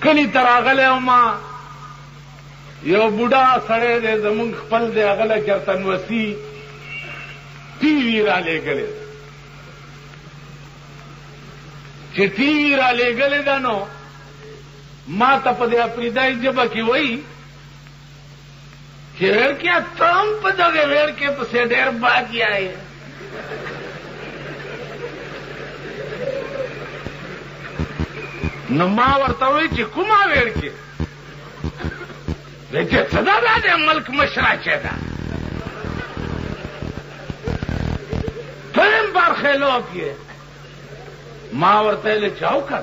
کلی ته راغلی وما یو بوډا سړی دی زمونږ خپل دی هغه له چرتنوسي ټي وي رالېږلې ده چې ټي وي رالېږلې ده نو ما ته په دې افریدایي ژبه کې وایي چې ویړکیا ته هم په دغې ویړکې پسې ډېر باقي آئے نو ما ورته وایي چې کومه ویړکې چې څه ده دا د ملک مشره چې ده دویم برخلاف یې ما ورته ویلې چې او که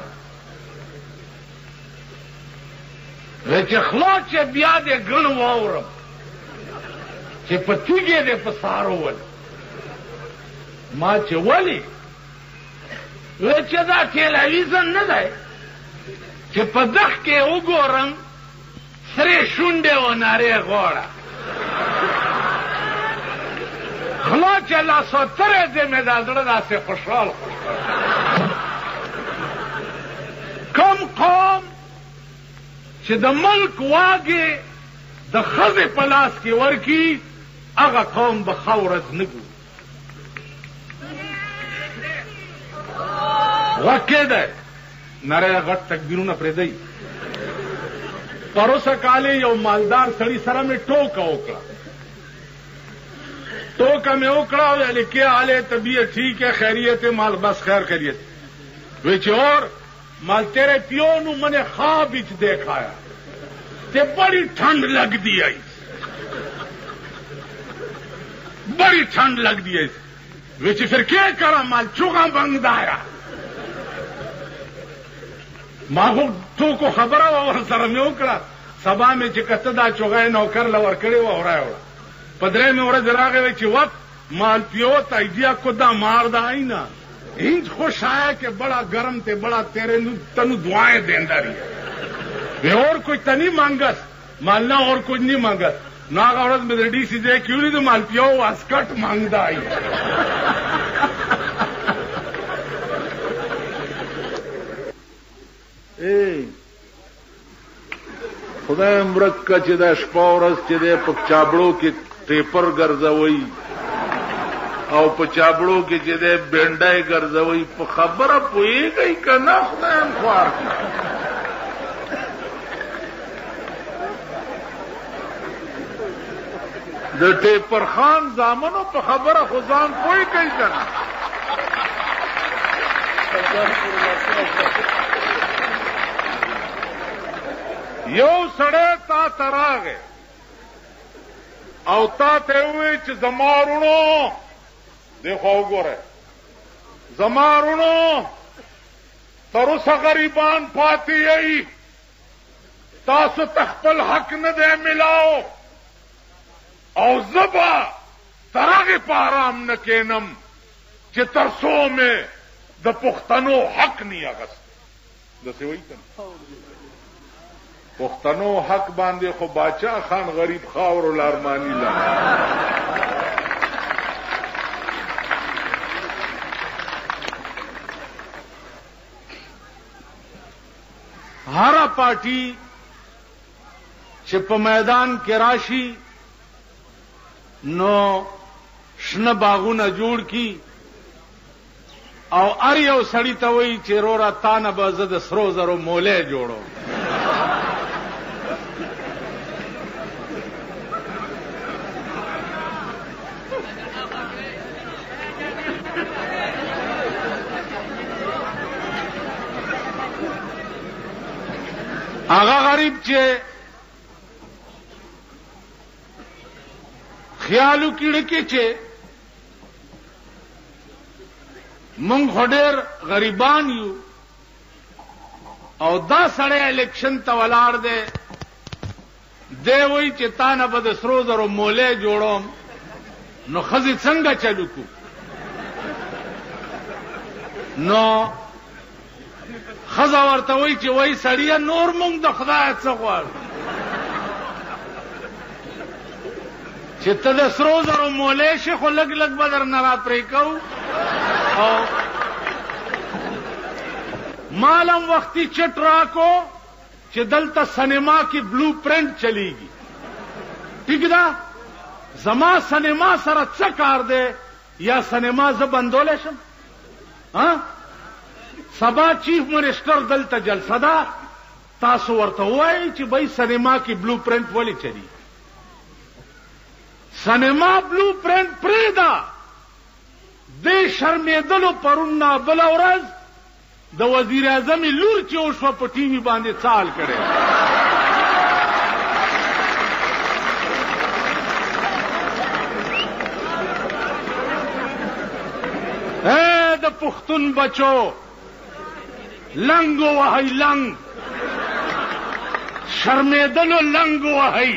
چې خلا چې بیا دې ګڼ واورم چې په تیږې دې په سارو ول ما چې ولې چې دا ټیلیویزن نه دی چې په دغ کې وګورم سرې شونډې و نارې غوړه خلا چې لاسوترې دې مې دا زړه داسې خوشحال کوم قوم چې د ملک واګې د ښځې په لاس کې ورکي هغه قوم به ښه ورځ نه ګوري غږ کېدی نری غټ تکبیرونه پرېږدئ پروسه کالې یو مالدار سړي سره مې ټوکه وکړه ویلې کیا حال ہے طبیعت ٹھیک ہے خیریت ہے مال بس خیر خیریت اور مال تیرے پیو نو میں نے خواب وچ دیکھایا تے بڑی ٹھنڈ لگ دی آئی بڑی ٹھنڈ لگ دی آئی پھر کیا کرا مال چوگا بنگ دایا ماغو تو کو خبر اور سر میں اکڑا سبا میں چکتدا چوگائے نوکر لور کڑے وہ ہو رہا ہے پدرے میں اور جراغے وچ وقت مال پیو تائیدیا کو دا مار دا آئی نا انج خوش آیا کہ بڑا گرم تے بڑا تیرے تنو دعائیں دیندا رہی اور کوئی تنی مانگس مالنا اور کچھ نہیں مانگس ناغ عورت میں ڈی سی دے کیوں نہیں تو مال پیو واسکٹ مانگدا آئی خدای مرک کا چې دا شپه ورځ چې دی په چابړو کې ټیپر ګرځوي او په چابړو کې چې دی بینډای ګرځوي په خبره پوهېږئ که نه خدایم خوار د ټیپر خان زامنو په خبره خو ځان پوهېږئ که نه یو سړی تا ته راغی او تا ته ووایي چې زما وروڼو دې خوا وګورئ زما وروڼو تر اوسه غریبان پاتې یئ تاسو ته خپل حق نه دی میلاو او زه به تر هغې په ارام نه کښېنم چې تر څو مې د پښتنو حق نی اغست داسې وایي که نه پښتنو حق باندې خو باچا خان غریب خاور الارمانی لا هر پارٹی چې په میدان کې راشي نو شنه باغونه جوړ کی او ار یو سړی ته وایي چې رورا تانه به زه د سرو زرو مولی جوړوم هغه غریب چې خیالو کېړه کې چې مونږ خو ډېر غریبان یو او دا سړی الیکشن ته ولاړ دی دی وایي چې تا نه به د سرو زرو مولی جوړوم نو ښځې څنګه چلو کو نو ښځه ورته وایي چې وایي سړیه نور مونږ د خدایه څه غواړو چې ته د سرو زرو مولی شي خو لږ لږ به درنه را پرې کوو او مالم وقتی چټ راکو چې دلته سینما کې بلو پرنٹ چلیږي. ٹھیک ده؟ زما سینما سره څه کار دی؟ یا سینما زه بندولی شم؟ سبا چیف منسٹر دلته جلسه ده، تاسو ورته وایئ چې بھائی سینما کې بلو پرنٹ ولې چلی؟ سینما بلو پرنٹ پرېږده. دې شرمېدلو پرون نه بله ورځ د وزیر اعظم لور چې وشوه په ټي وي باندې څال کړی. د پښتون بچو لنګ وهئ، لنګ شرمېدلو لنګ وهئ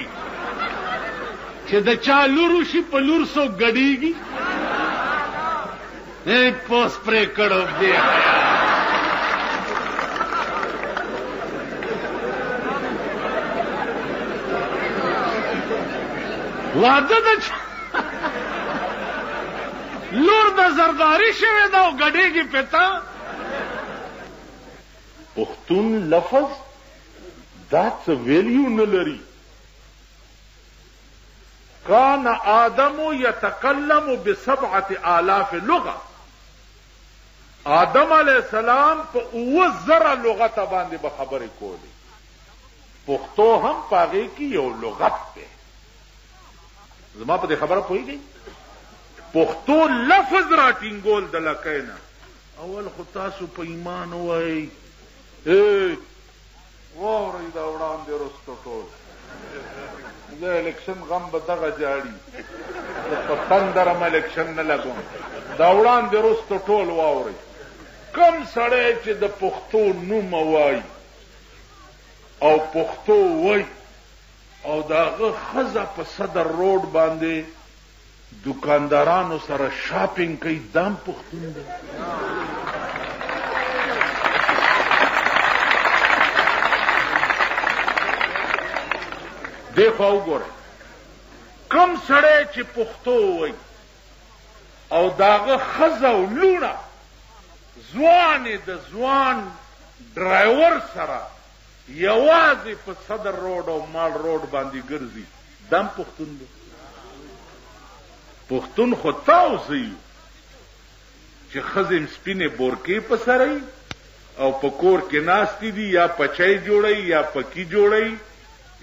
چې د چا لور وشي په لور څوک ګډېږي. پوس پرې کړو دی واده د لور د زرداری شوې ده او ګډېږي پتا. پښتون لفظ دا څه ویلیو نه لري. کان آدم یتکلم ب7,000 لغه. آدم علیہ السلام په 9,000 لغت باندې به خبرې کولې. پښتو هم پاغې کې یو لغت دی. زما په دې خبره پوهیږئ؟ پښتو لفظ را ټینګول د لکۍ نه. اول خو تاسو په ایمان ووایئ. واورئ دا وړاندې رستو ټول د الیکشن غم به دغه جاړي. په تندرم الیکشن نه لګوم. دا وړاندې رستو ټول واورئ. کم سړی چې د پښتو نوم وایي او پښتو وایي او داغه ښځه په صدر روډ باندې دکاندارانو سره شاپینګ کوي، دام پښتون دی. دیخوا وګورئ، کم سړی چې پښتو وایي او داغه ښځه او لوڼه ځوانې د ځوان ډرایور سره یوازې په صدر روډ او مال روډ باندې ګرځي، دم پښتون دی. پښتون خو تاسو یو چې ښځې سپینې بورکې په سره او په کور کې ناستې دي، یا پچی جوړی یا پکی جوړی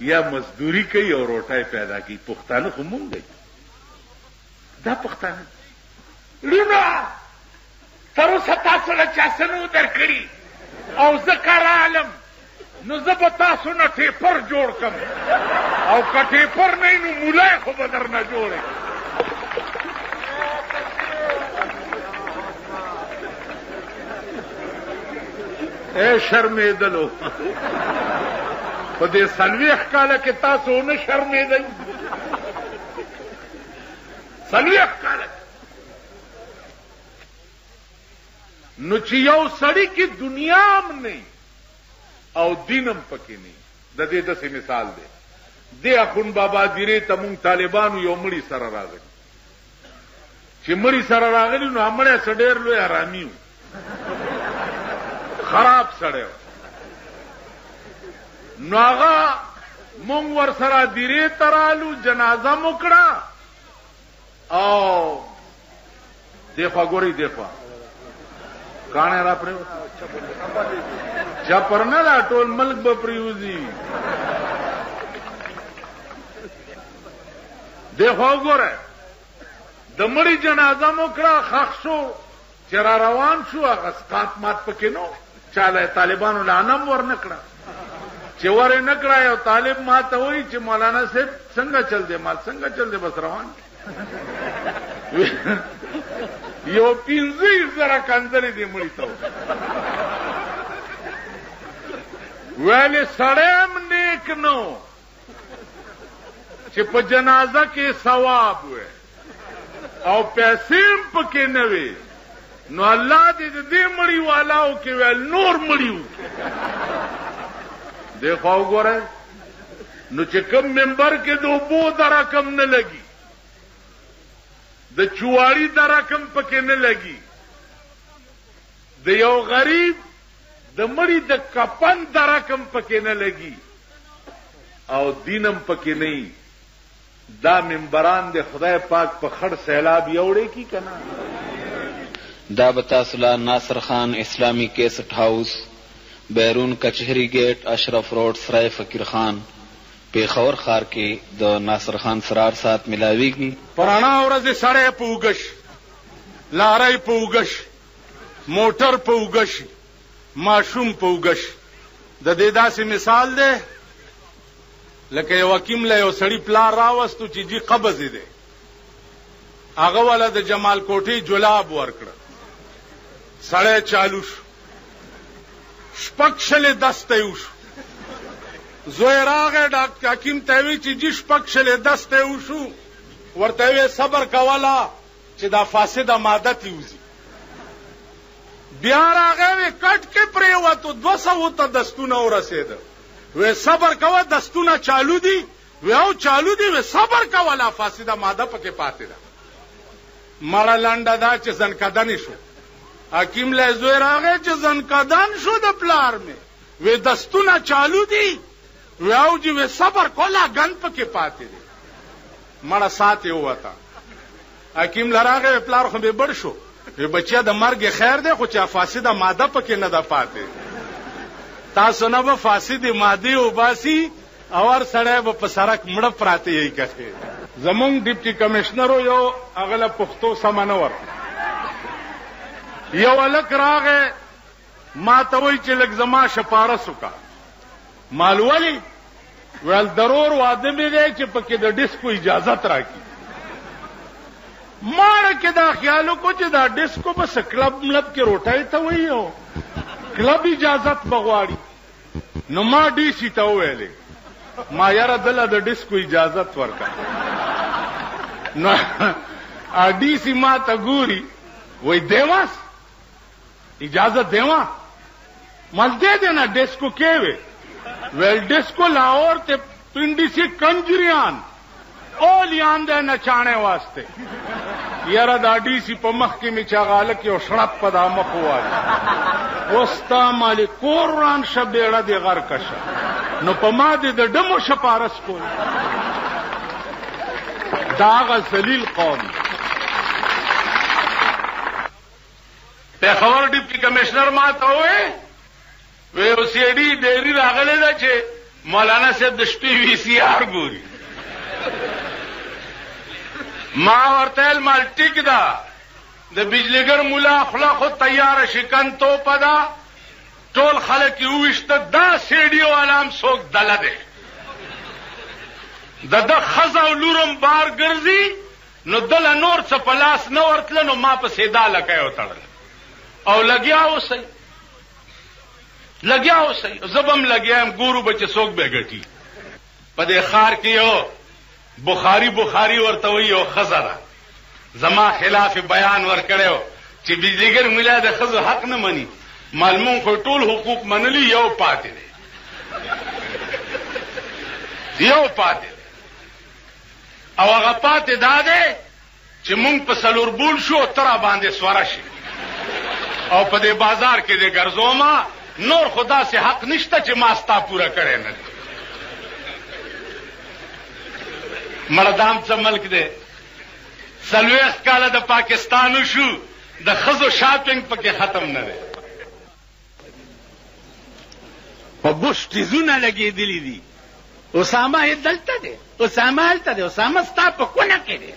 یا مزدوری کوي او روټۍ پیدا کوي. پښتانه خو مونږ دی. دا پښتانه لونه تر اوسه تاسو له چا څه نه درکړي او زه کار عالم نو زه به تاسو نه ټیپر جوړ کم او که ټیپر نه نو مولای خو به در نه جوړې. شرمېدلو په دې 40 کاله کې تاسو نه شرمېدئ. 40 کاله نو چې یو سړی کې دنیا هم نه او دینم پکې نه. د دې داسې مثال دی. د اخون بابا دیرې ته مونږ طالبانو یو مړي سره راغلي. چې مړي سره راغلي نو همړی څه ډېر لوی حرامي و، خراب سړی و. نو هغه مونږ ور سره دیرې ته رالو، جنازه مو کړه او دیخوا ګورئ، دیخوا کاڼی را پرېوت. چپر نه دا ټول ملک به پریوزي. دیخوا وګوره، د مړي جنازه مو کړه، خښ شو، چې را روان شو، هغه سقاط مات پکې نو چاله طالبانو لعنم ور نه کړه. چې ور نه کړه یو طالب ما ته وایي چې مولانا صاحب څنګه چل دی؟ ما څنګه چل دی؟ بس روان یو 15,000 کنځلې دې مړي ته ویلې سړی هم نیک نو چې په جنازه کې ثواب وي او پیسې هم پکې نه وي. نو الله دې دې مړي والاو کې ویل نور مړیو. دیخوا وګورئ، نو چې کوم منبر کې د اوبو د رقم نه لګي، د چواري د رقم پکې نه لګي، د یو غریب د مړي د کفن درکم پکې نه لګي او دینم پکې نه. دا منبران د خدای پاک په خړ سیلاب یوړې کی کنه. دا بتاسلا ناصر خان اسلامی کیسٹ ہاؤس، بیرون کچہری گیٹ، اشرف روڈ، سرائے فقیر خان، پیښور ښار کې د ناصر خان سرار سات ملاویږي. پرانا ورځ سړی په اوږش، لارۍ په اوږش، موټر په اوږش، ماشوم په اوږش. د دې داسې مثال دی لکه یو حکیم له یو سړي پلار راوستو چې جی قبض دی، هغه والا د جمال کوټې جلاب ورکړه. سړی چالو شو، شپږ شلې دسته یې وشو. زوی راغی ډاکټر حکیم ته وی چې جی شپږ شلې دسته یې وشو، ورته وی صبر کوله چې دا فاسده ماده تیوزي. بیا راغی وی کټ کې پریوتو 200 ته دستونه ورسېده. وی صبر کوه دستونه چالو دي. وی او چالو دي. وی صبر کوه لا فاسده ماده پکې پاتې ده. مړه لنډه دا چې زنکدن شو. حکیم له زوی راغی چې زنکدن شو د پلار مې. وی دستونه چالو دي. وی او جی وی صبر کوه ګن پکې پاتې ده. مړه سات یې ووته. حکیم لراغه پلار خو به بڑ شو. وی بچیا د مرګ خیر دی خو چې فاسده ماده پکې نه ده پاتې. تاسو نه به فاسده ماده او باسي اور سړی به په سړک مړه پراته یې کوي. زمونږ ډیپټي کمشنر یو اغله پښتو سمانور یو الک راغه ما ته وی چې لګ زما شپارس وکا مالولی ول ضرور واده مې دی چې پکې د ډیسکو اجازه راکړي. ماړه کې دا خیالو کو چې دا ډیسکو بس کلب ملب کې روټای ته وایو کلب اجازت بغواړي. نو ما ډی سی ته ویلې ما یاره دله د ډیسکو اجازت ورکا. نو ډی سی ما ته ګوري وای دیواس اجازه دیوا مل دے دینا ڈیسکو کے ویل ڈیسکو لاہور تے پنڈی سے کنجریان اولیان دے نچانے واسطے یارا دا ڈی سی پا مخ کی می چاگالک یو شرپ پا دا مخ ہوا وستا مالی کوران شبیڑا دی غر کشا نو پا ما دی دا ڈمو شپارس کو داغا ذلیل قوم. پیښور ډیپټي کمشنر ما ته وې وی او سی ډي ډېری راغلی ده چې مولانا صاحب د شپې وی سی آر ګوري. ما ورته ویل مال ټیک ده د بجلیګر مولا خوله خو تیاره شکن توپه ده ټول خلک یې وویشته دا سیډي والا هم څوک دله دی د ده ښځه او لورم بار ګرځي نو دله نور څه په لاس نه ورتله نو ما پسې دا لکۍ وتړل او لګیا اوسئ زبم لګیایم ګورو به چې څوک به ګټي. په دې ښار کې یو بخاري ورته وایي یو ښځه ده زما خلاف بیان ورکړی چې بجلیګر ملا د ښځو حق نه مني معلوم خو ټول حقوق منلي یو پاتې دی او هغه پاتې دا دی چې مونږ په سلوربول شو تر باندې سواره شي او په دې بازار کې دې ګرځوما نور خدا سے حق نشته چې ما ستا پورا کړی نه دی. مردام څه ملک دی 40 کاله د پاکستان شو د ښځو شاپینګ پکې ختم نه دی. په بوش تیزونه لګېدلي دي. اسامه یې دلته دی اسامه ستا په کونه کې دی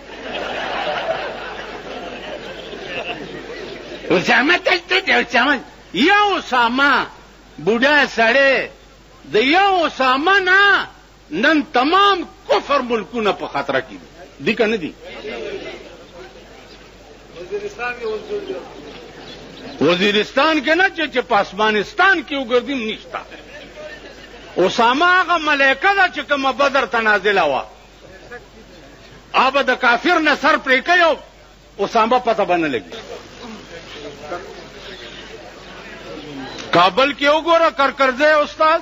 اسامه دلته دی یو اسامه بوډا سړی د یو اسامه نه نن تمام کفر ملکونه په خطر کې دي که نه دي. وزیرستان کې نه چې په افغانستان کې وګرځیم نشته. اسامه هغه ملایکه ده چې کومه بدر ته نازله وه هغه د کافر نه سر پرې کوي اسامه پته به نه لګي. کابل کې وګوره کرکرځی استاد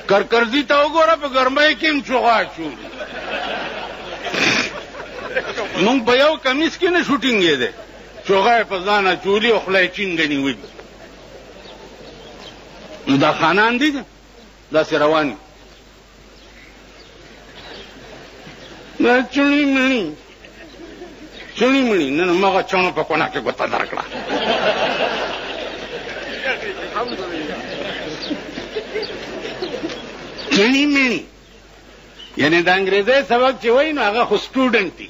کرکرځي ته وګوره په ګرمۍ کې هم چوغا چولي مونږ په یو کمیس کې نه شوټینګ یې دی چوغا یې په ځان اچولي او خوله یې چینګه نیولي نو دا خانان دي داسې روان دا چڼي مڼي نن مغه چڼو په کونه کې ګوته درکړه چڼي مڼي یعنی د انګریزي سبق چې وایي نو هغه خو سټوډنټ دي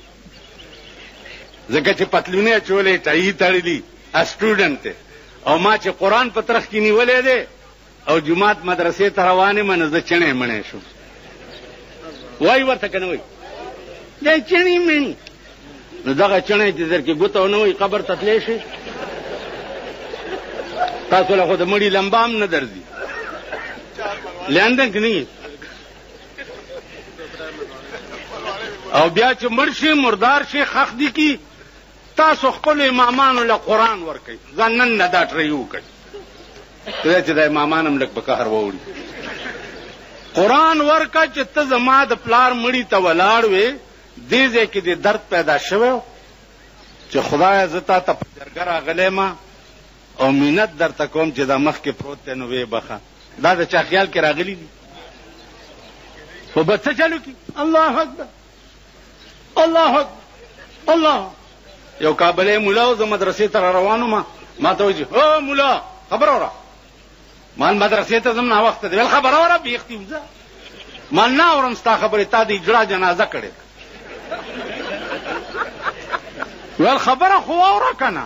ځکه چې پتلونه چولې ټای تړلي سټوډنټ دی او ما چې قرآن په ترخ کې نیولې دی او جماعت مدرسې ته روانې منه زه چڼې مڼې شو وای ورته که نه وایي دا چڼې مڼي نو دغه چڼې چې در کې ګوته ونه وایي قبر ته تللی شي تاسو له خو د مړي لمبا هم نه درځي لندن کې نه او بیا چې مړ شي مردار شي خخ دي کی تاسو خپل امامانو له قرآن ورکئ ځان نن نه دا ټرۍ وکئ کله چې د امامان هم لږ په قهر واوړي قرآن ورکه چې ته زما د پلار مړي ته ولاړ وې دې ځای کې دې درد پیدا شوی چې خدایه زه تا ته په جرګه راغلی ما او مینت درته کوم چې دا مخکې پروت دی نو ویې بخه دا د چا خیال کې راغلي دي خو به څه چلو کي الله اکبر الله اکبر الله یو کابلی مولا و زه مدرسې ته را روان وم ما ته وایي او مولا خبره وره مال مدرسې ته ځم ناوخته دی ویل خبره وره بیختی وځه مال نه اورم ستا خبرې تا د اجړا جنازه کړې ویل خبره خو واوره که نه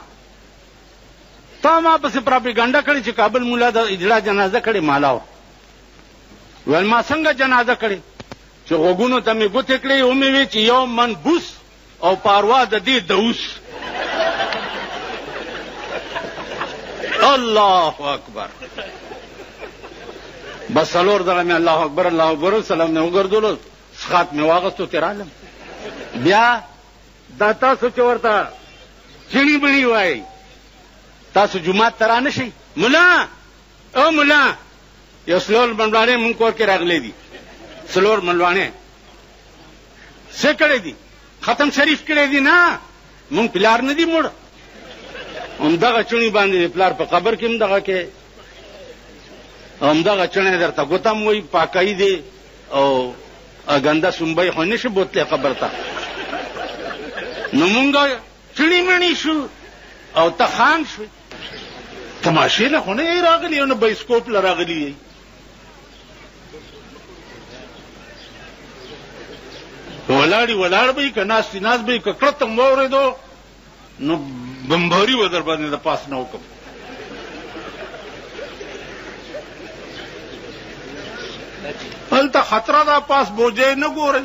تا ما پسې پراپیګنډه کړې چې کابل مولا د اجړا جنازه کړې مالا ویل ما څنګه جنازه کړې چې غوږونو ته مې ګوتې کړې ومې وې چې یو من بوس او پاروا د دې دوس الله اکبر بس څلور ځله مې الله اکبر الله اکبر سلام مې وګرځولو سخات مې واغستو تېرالم بیا دا تاسو چې ورته چڼي بڼي وایي تاسو جومات ته رانه شئ ملا او ملا یو څلور منډواڼې مونږ کور کې راغلی دي څلور منډواڼې څه کړی دي ختم شریف کړی دي نه مونږ پلار نه دي مړ همدغه چڼي باندې پلار په قبر کې هم دغه کې همدغه چڼی درته ګوتم وایي پاکۍ دی او ګنده سنبی خو نه شي بوتلی قبر ته نو مونږ چڼي مڼي شو او ته خان شوې تماشې له خو نه یې راغلي او نه بایسکوپ له راغلي یې ولاړ به یې که ناستې ناست به یې که کړت هم واورېدو نو بمباري به در باندې د پاس نه وکړم هلته خطره ده پاس بوجۍ نه ګورئ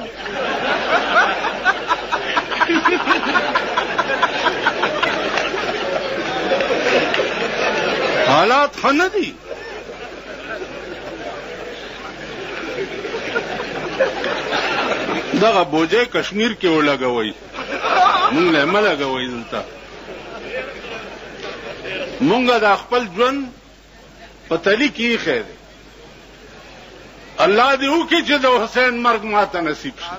حالات ښه نه دي دغه بوجۍ کشمیر کې ولګوئ مونږ له مه لګوئ دلته مونږ د خپل ژوند په تلي کې ایښی دی الله دې وکړي چې د حسین مرګ ماته نصیب شي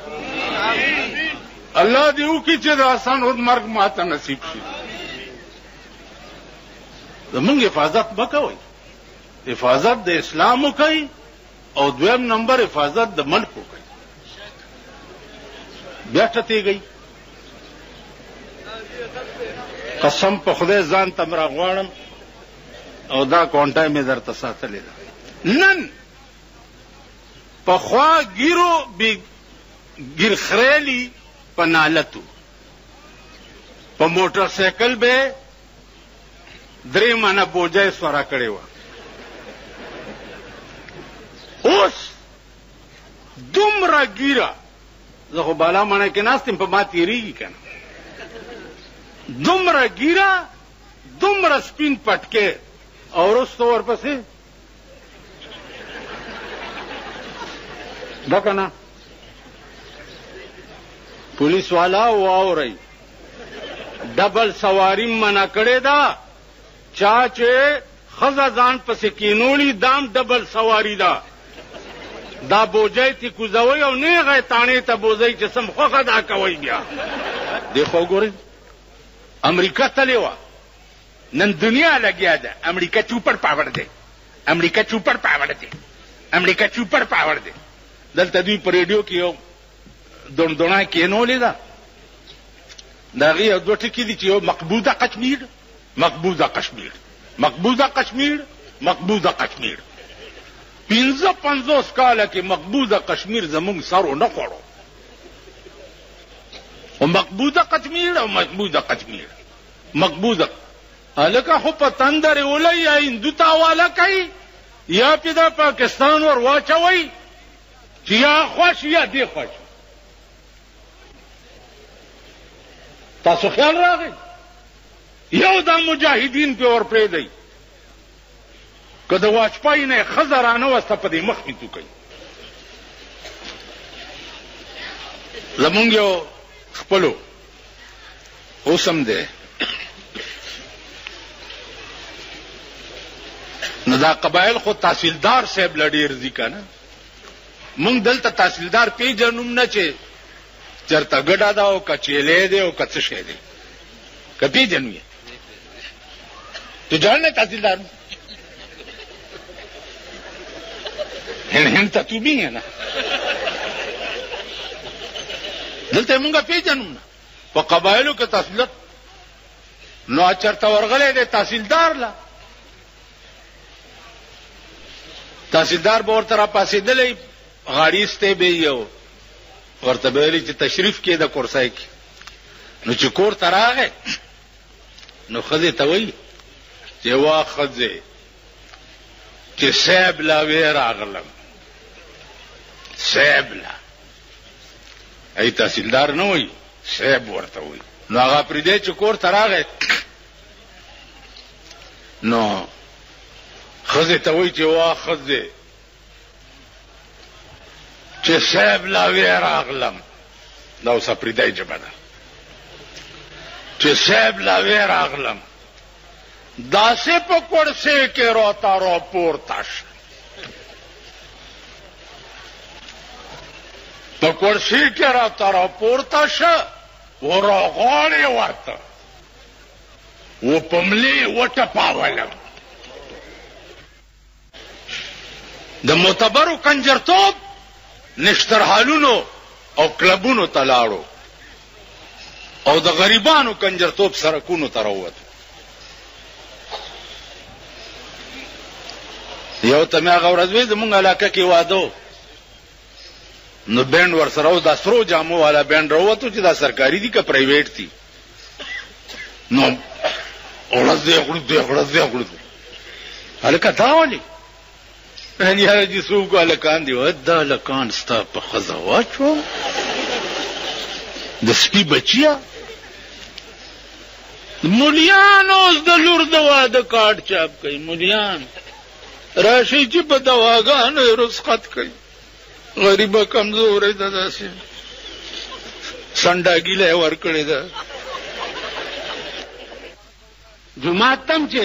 الله دې وکړي چې د حسن هود مرګ ماته نصیب شي زمونږ حفاظت به کوئ حفاظت د اسلام وکئ او دویم نمبر حفاظت د ملک وکئ بیا ټتېږئ قسم په خدای ځان ته م راغواړم او دا کونټه مې درته ساتلې ده نن پخوا ګیرو ګیر خریلی په نالتو په موټر سایکل به درې مانه بوجۍ سوره کړې وه اوس دومره ګیره زه خو بالا مڼه کې ناست یم په ما تېرېږي که نه دومره ګیره دومره سپین پټکې او وروسته ورپسې ده که نه پولیس والا واورئ ډبل سواري منع کړې ده چا چې ښځه ځان پسې کینولي دام ډبل سواري ده دا بوجۍ تی کوزوئ او نیغه تاڼې ته بوځئ چې سم خوښه دا کوئ بیا دې خو ګورئ امریکا تلې وه نن دنیا لګیا ده امریکا چوپړ پاوړ دی امریکا چوپړ پاوړ دی امریکا چوپړ پاوړ دی دلته دوی په ریډیو کې یو دونډونه کېنولې ده د هغې یو دوه ټکي دي چې یو مقبوضه کشمیر مقبوضه کشمیر مقبوضه کشمیر مقبوضه کشمیر 55 کاله کې مقبوضه کشمیر زموږ سر ونه خوړو او مقبوضه کشمیر او مقبوضه کشمیر مقبوضه هلکه خو په تندر ولې یا هندو ته حواله کوي یا پې د پاکستان ور واچوئ چې یا خوښ یا دې خوښ تاسو خیال راغی یو دا مجاهدین پې ور پرېږدئ که د واجپای نه ښځه رانوسته په دې مخ مې تو کوي زمونږ یو خپلو اوس هم دی نو دا قبایل خو تحصیلدار صاحب له ډېر ځي که نه مونږ دلته تحصیلدار پیژنوم نه چې چېرته ګډه ده او که چیلی دی او که څه شی دی که پیژنو یې تو جان نه تحصیلدار هند ته تو بھی ہے نا دلته مونږه پیژنو نه په قبایلو کې تحصیلات نو چېرته ورغلی دی تحصیلدار لا تحصیلدار به ورته راپاڅېدلی غاړي ایستی به یو ورته به ویلي چې تشریف کې د کورسۍ کې نو چې کور ته راغی نو ښځې ته وایي چې وا ښځې چې صاحب لا وې راغلم صاحب لا ای تحصیلدار نه وایي صاحب ورته وایي نو هغه پرېږدی چې کور ته راغی نو ښځې ته وایي چې وا ښځې چې صاحب لا وې راغلم دا اوس پرېږدی ژبه ده چې صاحب لا وې راغلم داسې په کورسۍ کې راته راپورته شه په کورسۍ کې راته راپورته شه ورغاړې ورته و په ملې وټپاولم د معتبرو کنجرتوب نشترحالونو او کلبونو ته لاړو او د غریبانو کنجرتوب سرکونو ته راووتو یو ته مې هغه ورځ وی زمونږ علاقه کې واده نو بینډ ورسره و دا سرو جامو والا بینډ راووتو چې دا سرکاري دي که پرایویټ دي نو ورځ دی غړځ هلکه دا ولې یاره چې څوک هلکان دي دا هلکان ستا په ښځه واچو د سپي بچیه مولیان اوس د لور د واده کارډ چاپ کوي مولیان راشي چې په دواګانو یې رسخت کوي غریبه کمزوری ده داسې سنډاګیله یې ورکړې ده جومات ته هم چې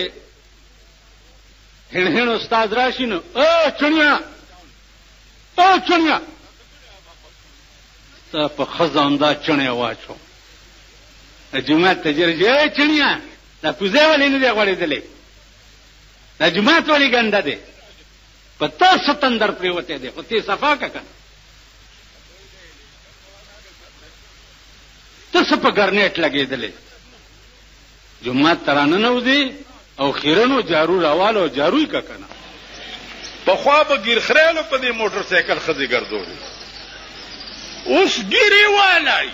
هڼ استاد راشي نو چڼیا تا په ښځه همدا چڼی واچو جومات ته جرجې چڼیا دا کوزی ولې نه دی غوړېدلی دا جومات ولې ګنده دی په تا ستندر پرېوتی دی خو ته یې صفا که که ته څه په ګرنیټ لګېدلی جومات ته راننوځې او خیرنو جارو راوالو او جارو یې که که نه پخوا به ګیرخریالو په دې موټر سایکل ښځې ګرځولې اوس ګیرې والی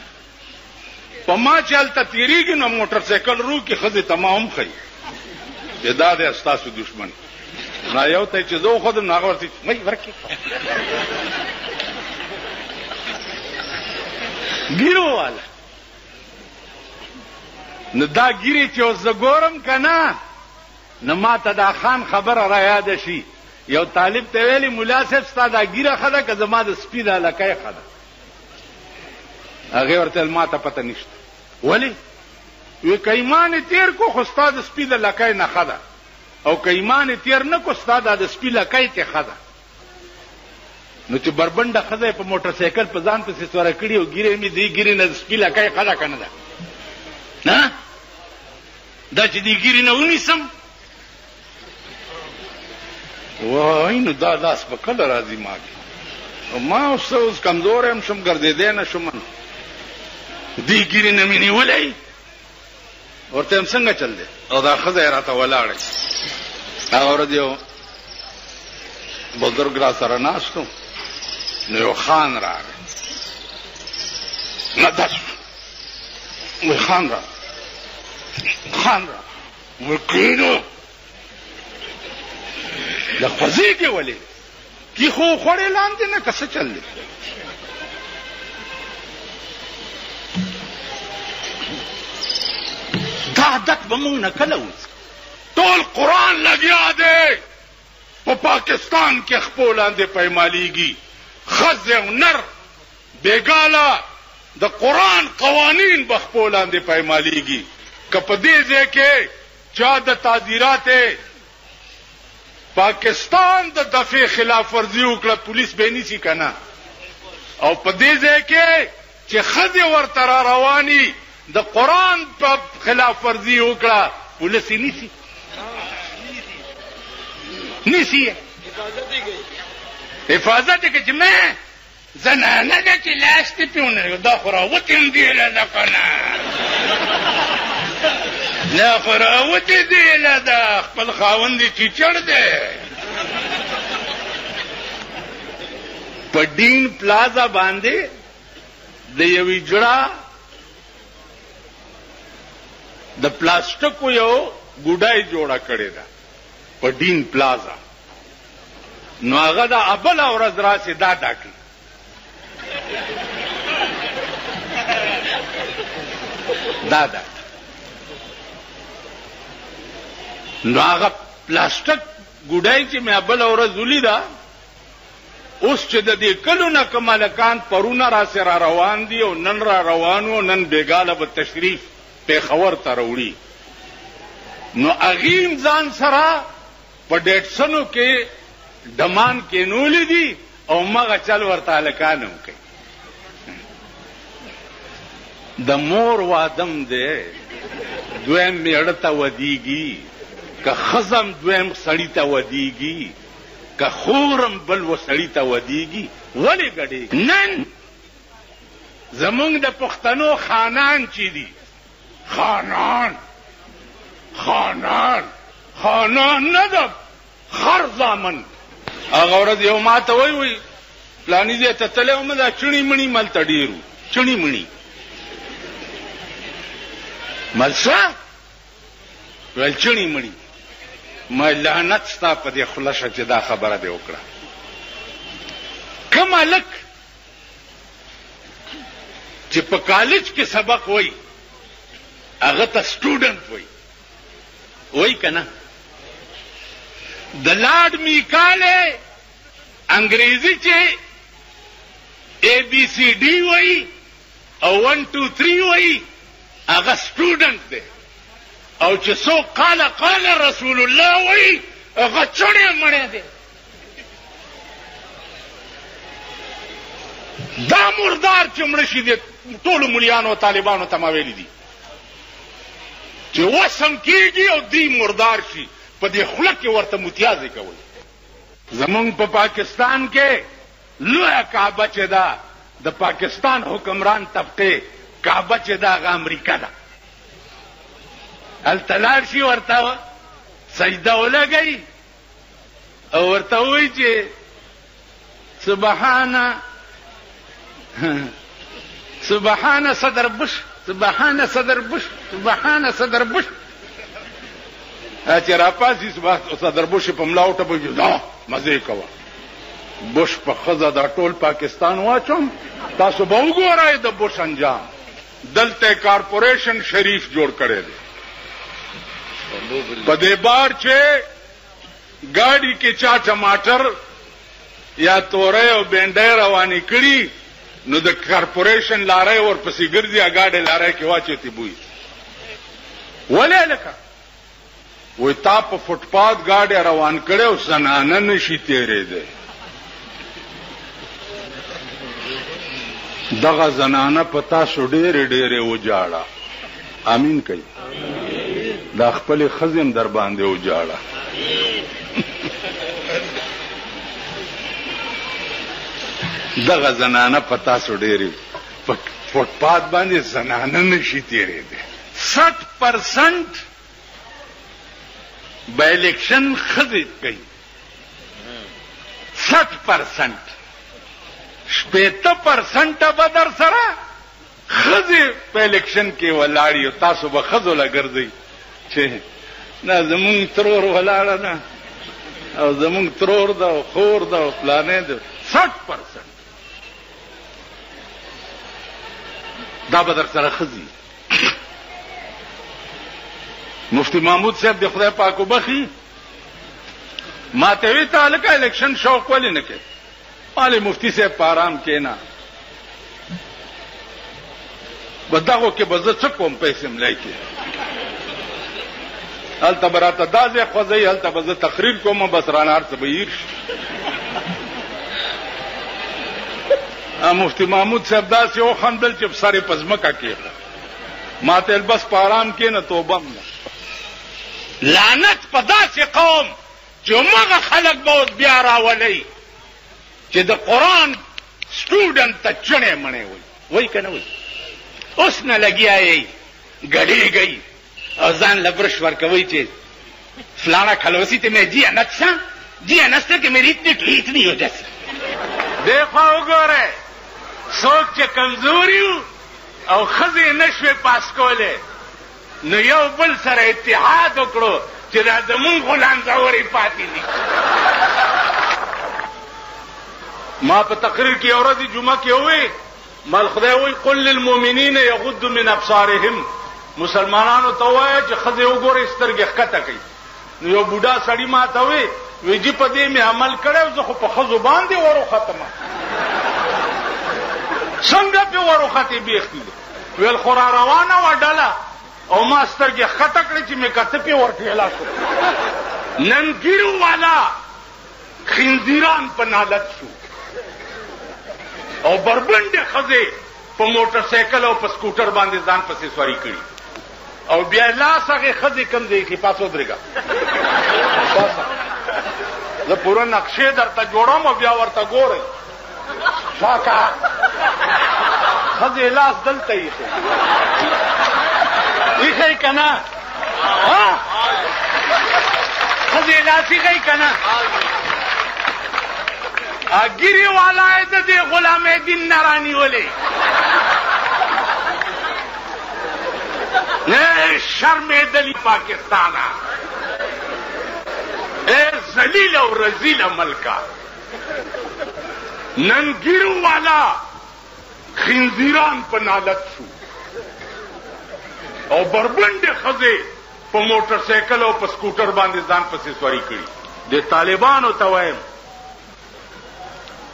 په ما چې هلته تېرېږي نو موټر سایکل روکې ښځې ته ما هم ښیي چې دا دی ستاسو دشمن نو یو ته چې زه وښودم نو هغه ورته مئ ورکې ګیرو والا نو دا ګیرې چې اوس زه ګورم که نه نو ما ته دا خان خبره را یاده شي یو طالب ته ویلي ملا صاحب ستا دا ګیره ښه ده که زما د سپي دا لکۍ ښه ده هغې ورته ما ته پته نشته ولې وی که ایمان یې تېر کو خو ستا د سپي د لکۍ نه ښه ده او که ایمان یې تېر نه کو ستا دا د سپي لکۍ ته ښه ده نو چې بربنډه ښځه یې په موټر سایکل په ځان پسې سوره کړي او ګیرې مې دې ګیرې نه د سپي لکۍ ښه ده که نه ده نه دا چې دې ګیرې نه ونیسم وای نو دا لاس په کله راځي ما کې ما اوس کمزور یم شم ګرځېدی نه شم دې ګیرې نه مې نیولی ورته یم څنګه چل دی او دا ښځه یې راته ولاړی هغه ورځ یو بزرګ را سره ناست و نو یو خان راغی نه داس وی خان را وی کینو د خوځېږي ولې کی خو خوړې لاندې نه که څه چل دی دا عادت به مونږ نه کله وځي ټول قرآن لګیا دی په پاکستان کې خپو لاندې پیمالیږي ښځې او نر بېګاله د قرآن قوانین به خپو لاندې پیمالیږي که په دې ځای کې چا د تعزیرات پاکستان د دفعې خلاف ورزي وکړه پولیس به نیسي که نه او په دې ځای کې چې ښځې ورته را رواني د قرآن په خلاف ورزي وکړه پولیس یې نیسي حفاظت یې کوي چې مه زنانه ده چې لاس دې پیونه دا خو راوتې دیله ده که نه دا خو راوتې دیله ده خپل خاوند یې چیچړ دی په ډین پلازا باندې د یوې جړه د پلاستیکو یو ګوډای جوړه کړې ده په ډین پلازا نو هغه د ابله ورځ راسې دا ډاکي دا نو هغه پلاستیک ګوډای چې مې ابله ورځ ولیده اوس چې د دې کلو نه که ملکان پرونه راسې را روان دي او نن را روان و نن بېګاله به تشریف پېښور ته راوړي نو هغې ځان سره په ډېټسنو کې ډمان کېنولي دي او مغه چل ورته هلکان هم کوي د مور وادم دی دویم میړه ته ودیږي که ښځم دویم سړي ته ودیږي که خورم بل و سړي ته ودیږي ولې ګډېږي نن زمونږ د پښتنو خانان چې دي خانان نه ده خر زامن هغه ورځ یو ما ته وی پلاني ځای ته تللی وم دا چڼي مڼي ملته ډېر وو چڼي مڼي ملسه ویل چڼي مڼي ما لعنت ستا په دې خوله شه چې دا خبره دې وکړه کوم هلک چې په کالج کې سبق وایي هغه ته سټوډنټ وایي که نه د لاډ میکاله انګریزي چې ABCD وایي او 1 2 3 وایي هغه سټوډنټ دی او چې څوک قال رسول الله وایي هغه چڼې مڼې دی دا مردار چې مړه شي دی ټولو ملیانو او طالبانو ته ما ویلي دي چې وسم کېږي او دی مردار شي په دې خوله کې ورته متیازې کوي زمونږ په پاکستان کې لویه کعبه چې ده د پاکستان حکمران طبقې کعبه چې ده هغه امریکا ده هلته لاړ شي ورته سجده ولګوي او ورته وایي چې سبحان صدر بش سبحان صدر بش سبحان صدر بش چې راپاسي صدر بش په ملا وټه به دا مزه کوه بش په ښځه دا ټول پاکستان واچوم تاسو به وګورئ د بش انجام دلته کارپوریشن شریف جوړ کړی دی په دې بار چې ګاډي کې چا ټماټر یا تورې او بینډۍ روانې کړي نو د کارپوریشن لارۍ ورپسې ګرځي ګاډۍ لارۍ کې واچوتې بوی ولې لکه وی تا په فوټپات ګاډۍ روان کړی او زنانه نشي تېرېدی دغه زنانه په تاسو ډېرې ډېرې وجاړه امین کوي دا خپلې ښځې هم در باندې وجاړه دغه زنانه په تاسو ډېرې په فوټپات باندې زنانه نشي تېرېدی. 60% به الیکشن ښځې کوي. 60% 80% به در سره ښځې په الیکشن کې ولاړې او تاسو به ښځو له ګرځئ چې نه زمونږ ترور ولاړه نه او زمونږ ترور ده او خور ده او فلانې ده. 60% دا به در سره ښځې. مفتی محمود صاحب د خدای پاک وبخي ما ته وی ته لکه الیکشن شوق ولې نه کوي؟ مالې مفتی صاحب په آرام کېنه به دغو کې به زه څه کوم پیسې ملای کې هلته به راته دا ځای خوځوي هلته به زه تقریر کوم بس رانه هر څه به هیر شي. مفتی محمود صاحب داسې وخندل چې سر یې په ځمکه کېښه. ما ته بس په آرام کېنه توبه م نه. لعنت په داسې قوم چې همغه خلک به اوس بیا راولئ چې د قرآن سټوډنټ ته چڼې مڼې وایي که نه وایي. اوس نه لګیا یې ګډېږئ او ځان له برش ورکوئ چې فلانا کھلوسی ته میں جی انت سا جی انت سے کہ میری اتنی ٹھیک نہیں ہو جیسے. دیکھو وګورئ څوک چې کمزوري او ښځې نشوې پاس کولی نو یو بل سره اتحاد وکړو چې دا زمونږ غلام زورې پاتې دي. ما په تقریر کې یو ورځ جمعه کې ووی مال خدای وایي قل للمؤمنین یغضوا من ابصارهم. مسلمانانو ته ووایه چې ښځې وګورئ سترګې ښکته کوي. نو یو بوډا سړي ما ته وی جي په دې مې عمل کړی زه خو په ښځو باندې وروختم. څنګه پې وروختې بیختې ویل خو را روانه وه ډله او ما سترګې ښکته کړې چې مې کته پې ورټېله شو. نن ګیرو والا خنزیران په نالت شو او بربنډې ښځې په موټر سایکل او په سکوټر باندې ځان پسې سواري کړي او بیا لاس هغې ښځې کوم ځای کې پاس ودرېږه زه پوره نقشې درته جوړم او بیا ورته ګورئ. شاکه ښځې لاس دلته ایښی ایښی که نه ښځې لاس ایښی که نه ګیرې والا یې د دې غلام دین نه رانیولې. شرمېدلي پاکستانه ای ذلیل او رذیله ملکه. نن ګیرو والا خنزیران په نالت شو او بربنډې ښځې په موټر سایکل او په سکوټر باندې ځان پسې سواري کړي. د طالبانو ته وایم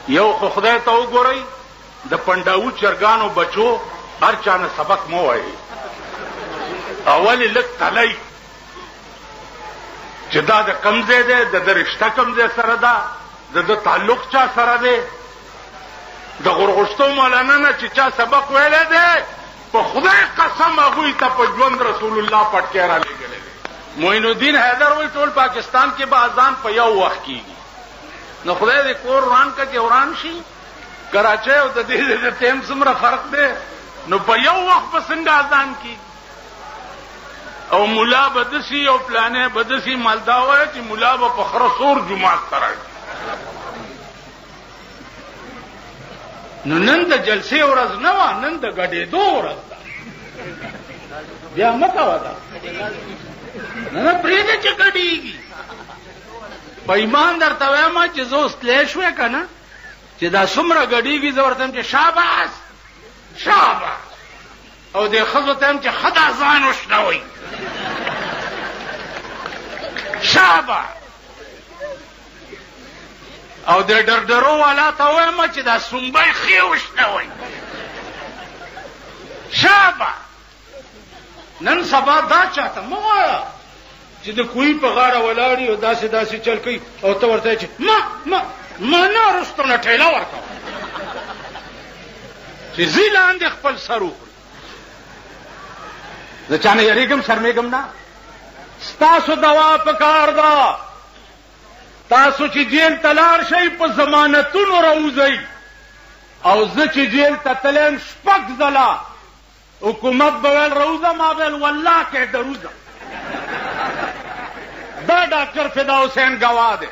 یو خو خدای ته وګورئ د پنډاوو چرګانو بچو هر چا نه سبق مه وایئ. اولې لږ تلئ چې دا د کوم ځای دی د ده رشته کوم ځای سره ده د ده تعلق چا سره دی. د غورغوشتو مولانا نه چې چا سبق ویلی دی په خدای قسم هغوی ته په ژوند رسول الله پټکی را لېږلی دی. معین الدین حیدر وایي ټول پاکستان کې به اذان په یو وخت کېږي. نو خدای دې کور وران که چې وران شي کراچۍ او د دې د ټیم څومره فرق دی نو په یو وخت به څنګه اذان کېږي. او ملا به داسې او پلانې به داسې مالدا وایه چې ملا به په خره سور جومات ته راځي. نو نن د جلسې ورځ نه وه نن د ګډېدو ورځ ده. بیا مه کوه دا نه پرېږده چې ګډېږي. په ایمان درته وایم چې زه اوس تلی شوی که نه چې دا څومره ګډېږي زه ورته یم چې شاباس شاباس او دې ښځو ته یم چې ښه دا ځان وشنوئ شاباس او د ډرډرو والا ته وایم چې دا سنبی ښې وشنوئ شاباس. نن سبا دا چاته مه وایه چې د کوی په غاړه ولاړي او داسې داسې چل کوي او ته ورته چې ما نه رستو نه ټېله ورکوه چې ځي لاندې خپل سر وخوري. زه چا نه یېرېږم شرمېږم نه. ستاسو دوا په کار ده. تاسو چې جیل ته لاړ شئ په ضمانتونو راوځئ او زه چې جیل ته تلم 6 ځله حکومت به ویل روزه، ما ویل والله کې دروزه. دا ډاکټر فدا حسین گواه دی.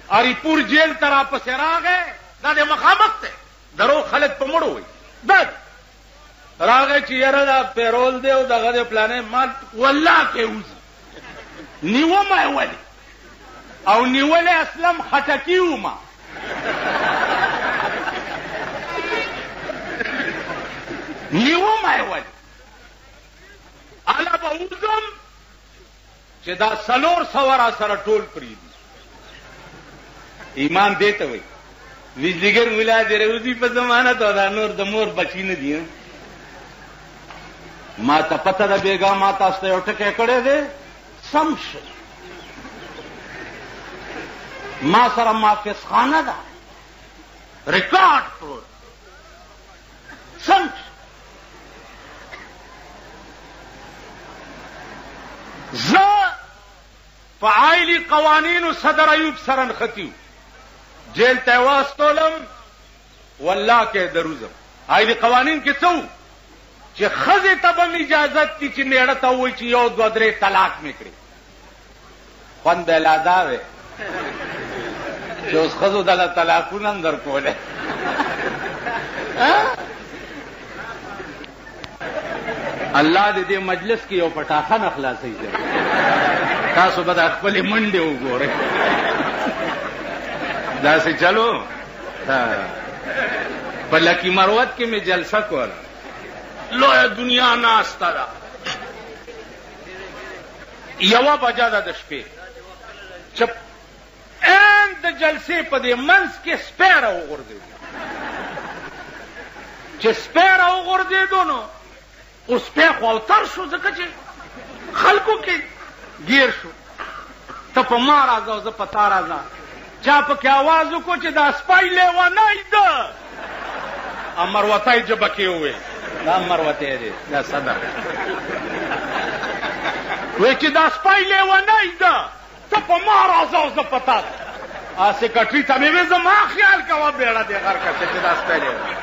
اریپور جیل ته راپسې راغی، دا د مخامخ دی، درو خلک په مړو وي. دا راغی چې یاره دا پیرول دی او دغه د پلانې مال والله کې وځي. نیومه یې ولې او نیولې اسلم خټکي وما نیومه یې ولې اله به وځم چې دا 400 را سره ټول پرېږدي. ایمان دې ته وایي ویجلیګر ملا دې روزي په زمانه ته دا نور د مور بچی نه دي. ما ته پته ده بیګا ما تاسو ته یو ټکی کړی دی سم شي. ما سره محافظ خانه ده ریکارډ پروت سم شي. زه په عائلي قوانینو صدر ایوب سره نښتي جیل ته واستولم والله کې دروزم. عائلي قوانین کې څه چې ښځې ته به اجازت دي چې میړه ته ووایي چې 1 2 3 طلاق مې کړي. خوند به لا دا وی چې اوس ښځو دله طلاقونه هم در کولی. الله دې دې مجلس کې یو پټاخه نه خلاصوي. تاسو به د خپلې منډې وګورئ. داسې چلو په لکی مروت کې مې جلسه کوله، لویه دنیا ناسته ده. 1 بجه ده د شپې چې ان د جلسې په دې منځ کې سپی راوغورځېدو. چې سپی راوغورځېدو نو اوس سپی خو اوتر شو ځکه چې خلکو کې گیر شو. ته په ما راځه او زه په تا راځه. چا پکې آواز وکړو چې دا سپی لیونی ده. مروتی جبه کې وویل دا مروتی دی دا صدر وی چې دا سپی لیونی ده ته په ما راځه او زه په تا. سیکرټري ته مې وې زما خیال کوه بیړه دې غر کړه چې دا سپی لیونی.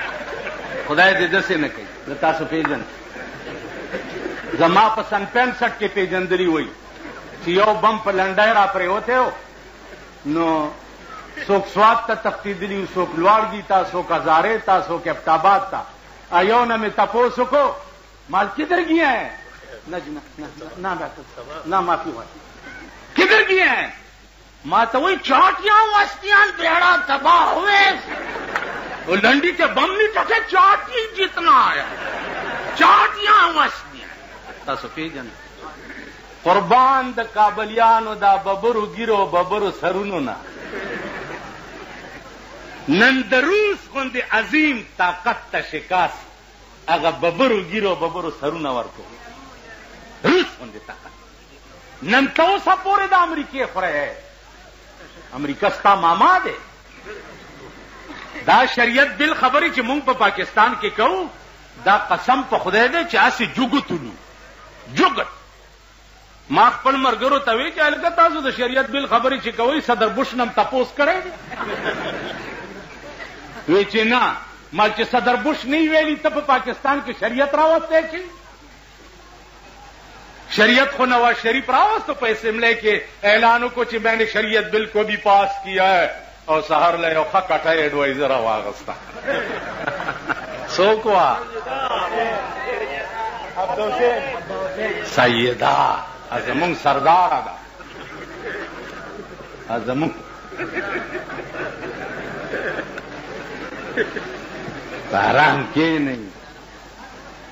خدای دې داسې نه کوي. زه تاسو پېژنم زما په سن 65 کې پېژندلي وایي چې یو بم په لنډی را پرېوتی و نو څوک سوات ته تښتېدلي وو، څوک لواړګي ته، څوک هزارې ته، څوک ابتاباد ته. یو نه مې تپوس وکړو مال کدھر گیا ہے؟ نہ معافی ہوا کدھر گیا ہے؟ ماں تو وہی چاٹیاں وستیاں بیڑا تباہ ہوئے. وہ لنڈی کے بم نہیں ٹکے چاٹی جتنا آیا چاٹیاں وستیاں. تاسو پیژن قربان د کابلیانو دا ببرو ګیرو ببرو سرونو نه نن د روس غوندې عظیم طاقت ته شکاست هغه ببرو ګیرو ببرو سرونه ورکو. روس غوندې طاقت نن ته اوسه پورې د امریکې خوری. امریکا ستا ماما دی. دا شریعت بل خبرې چې مونږ په پاکستان کې کوو دا قسم په خدای دی چې هسې جوګت ولو جوګت. ما خپل مرګرو ته وی چې هلکه تاسو د شریعت بل خبرې چې کوئ صدر بوش نم تپوس کړی دی. وی چې نه ما چې صدر بوش نه ویلي ته په پاکستان کې شریعت راوستی چې شریعت خو نواز شریف راوستو په اسمبلی کې اعلان وکړو چې میں نے شریعت بل کو بھی پاس کیا ہے او سهار له یو ښه کټه ایډوایزر واغسته. څوک وا سیده زمونږ سرداره ده زمونږ باران کې نه.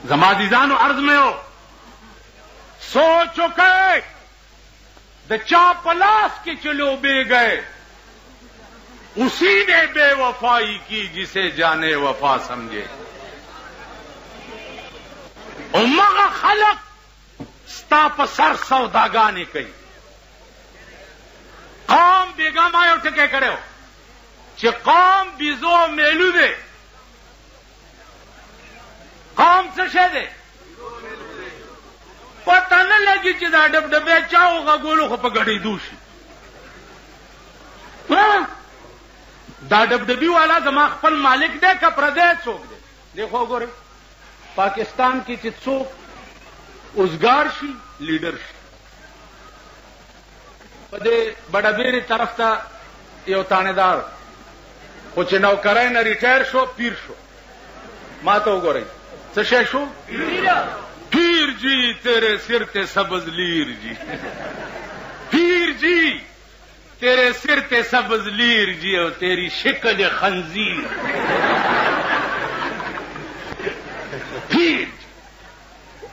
زما عزیزانو عرض میں ہو سوچو کہ د چا پلاس کے چلو بے گئے اسی نے بے وفائی کی جسے جانے وفا سمجھے. امغه خلق ستا په سر سوداګانې کوي. قوم بیګا ما یو ټکی کړو چې قوم بیزو میلو دی. قوم څه شی دی پته نه لګي چې دا ډبډبې چاو غږولو خو په ګډېدو شي. دا ډبډبي والا زما خپل مالک دی که پردی څوک دی؟ دیکھو ګورئ پاکستان کې چې څوک اوزګار شي لیډر شي. په دې بډبېرې طرف ته یو تانیدار خو چې نوکرۍ نه ریټایر شو پیر شو. ما ته وګورئ څه شی شو؟ پیر جی تیرے سر تے سبز لیر جی پیر جی تیرے سر تے سبز لیر جی اور تیری شکل خنزیر.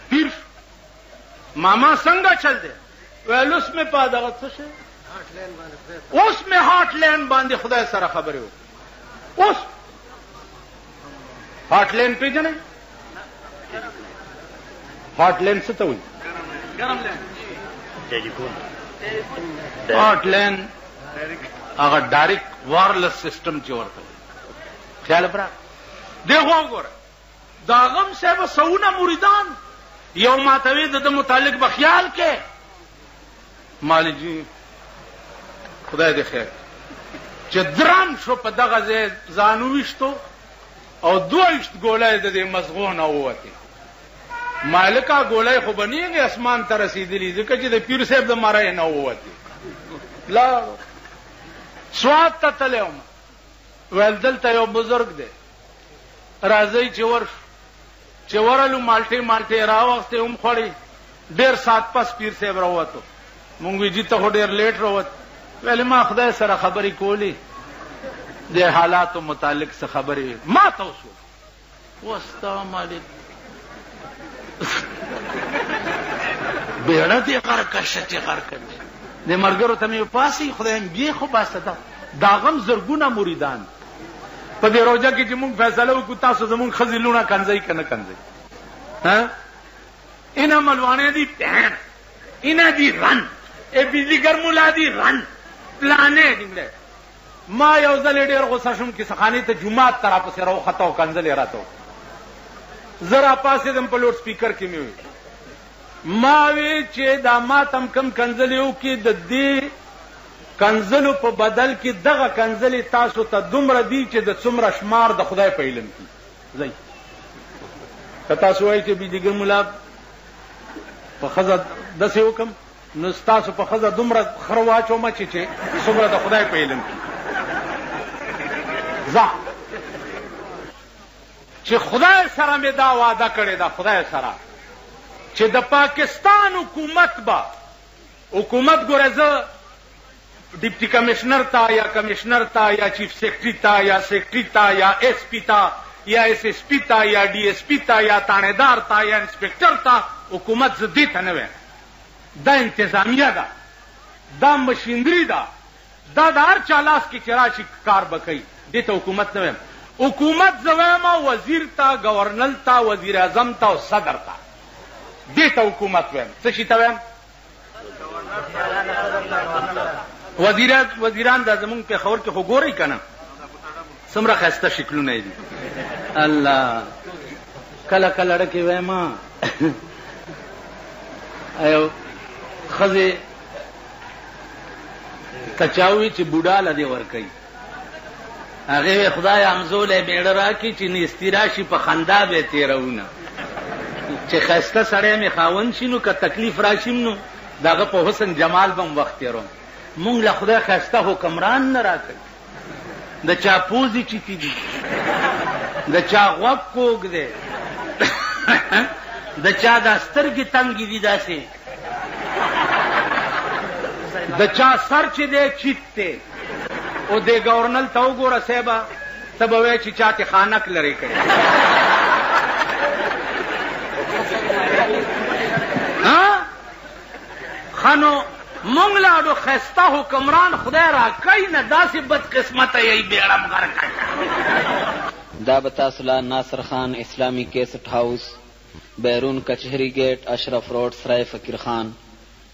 پیر ماما څنګه چل دی؟ ویل اوس مې په دغه څه شی اوس مې هاټ لین باندې خدای سره خبرې وکړې. اوس هاټ لین پیژنئ؟ هاټ لین څه ته وایي؟ هاټ لین هغه ډایرکټ وایرلس سیسټم چې ورته وایي. خیال پرا دیکھو وګوره دا غم صاحب سونه مریدان یو ماتوي د متعلق بخیال کې مالک جی خدای دې خیر چې درام شو په دغه ځای ځانو وشتو او 22 ګولای د دې مزغونه ووته. مالکا ګولای خو بنیږي اسمان ته رسیدلی ځکه چې د پیر صاحب د مارای نه ووته. لا سواد ته تلم ول دلته یو بزرګ دی راځي چې ورلو مالټه راوخته هم خوري. ډیر سات پس پیر صاحب راوته. مونږ وی ته ډیر لیټ راوت. ویل ما خدای سره خبرې کولی د حالاتو متعلق څه خبرې ما تاسو واستا مالک بیره دې قرکشته قرکش د مرګرو ته مې پاسي خدای بیا خو باسته دا غم زرګونه مریدان په دې روزه کې چې مونږ فیصله وکړو تاسو زمونږ خزلونه کنځي کنه کنځي ها اینا ملوانه دي اینا دي رن ای بیزیګر مولا دي رن پلانې دې ما یو ځل ډېر غوسه شوم چې سخانه ته جمعه تر پسې راو خطاو کنځلې راته زرا پاسې دم په لوډ سپیکر کې مې وي ما وی چې دا ما تم کم کنځلیو کې د دې کنځلو په بدل کې دغه کنځلې تاسو ته دومره دي چې د څومره شمار د خدای په علم کې ځي. که تاسو وایي چې بیزیګر مولا په خزه داسې وکم نو تاسو په خزه دومره خر واچوم چې څومره د خدای په علم کې ځه چې خدای سره مې دا وعده کړې ده خدای سره چې د پاکستان حکومت ګوره زه ډیپټي کمشنر تا یا کمشنر تا یا چیف سیکرټری تا یا سیکرټری تا یا ایس پی تا یا ایس ایس پی تا یا ڈی ایس پی تا یا تانیدار تا یا انسپیکټر تا حکومت زه دې ته نه وایم. دا انتظامیه ده دا مشینری ده دا د هر چا لاس کې چې راشي کار به کوي دې ته حکومت نه وایم. حکومت زه وایم وزیر تا گورنر تا وزیر اعظم تا او صدر تا دې ته حکومت وایم. څه شي ته وایم؟ وزیران دا زمونږ پېښور کې خو ګورئ که نه څومره ښایسته شکلونه دي. الله کله کله ډکې وایم ایو ښځې کچاوي چې بوډا له دې ورکوي هغې خدای همزولی بیړه راکړي چې نیستي راشي په خندا به یې تېروونه چې ښایسته سړی مې خاوند شي نو که تکلیف راشي نو د هغه په حسن جمال به م وخت تېروم. مونږ له خدای ښایسته حکمران نه راکوي. د چا پوزې چیتې دي د چا غوږ کوږ دی د چا دا سترګې تنګې دي داسې د چا سر چې دی چیت دی او دې گورنر ته وګوره صاحبه ته به وایې چې چا ته خانک لرې کړی خانو مونږ لاړو ښایسته حکمران خدای راکوي نه داسې بدقسمته یې بیړم غرقه. دا به تاسو له ناصر خان اسلامی کیسټ هاوس بیرون کچهری گیټ اشرف روډ سرای فقیر خان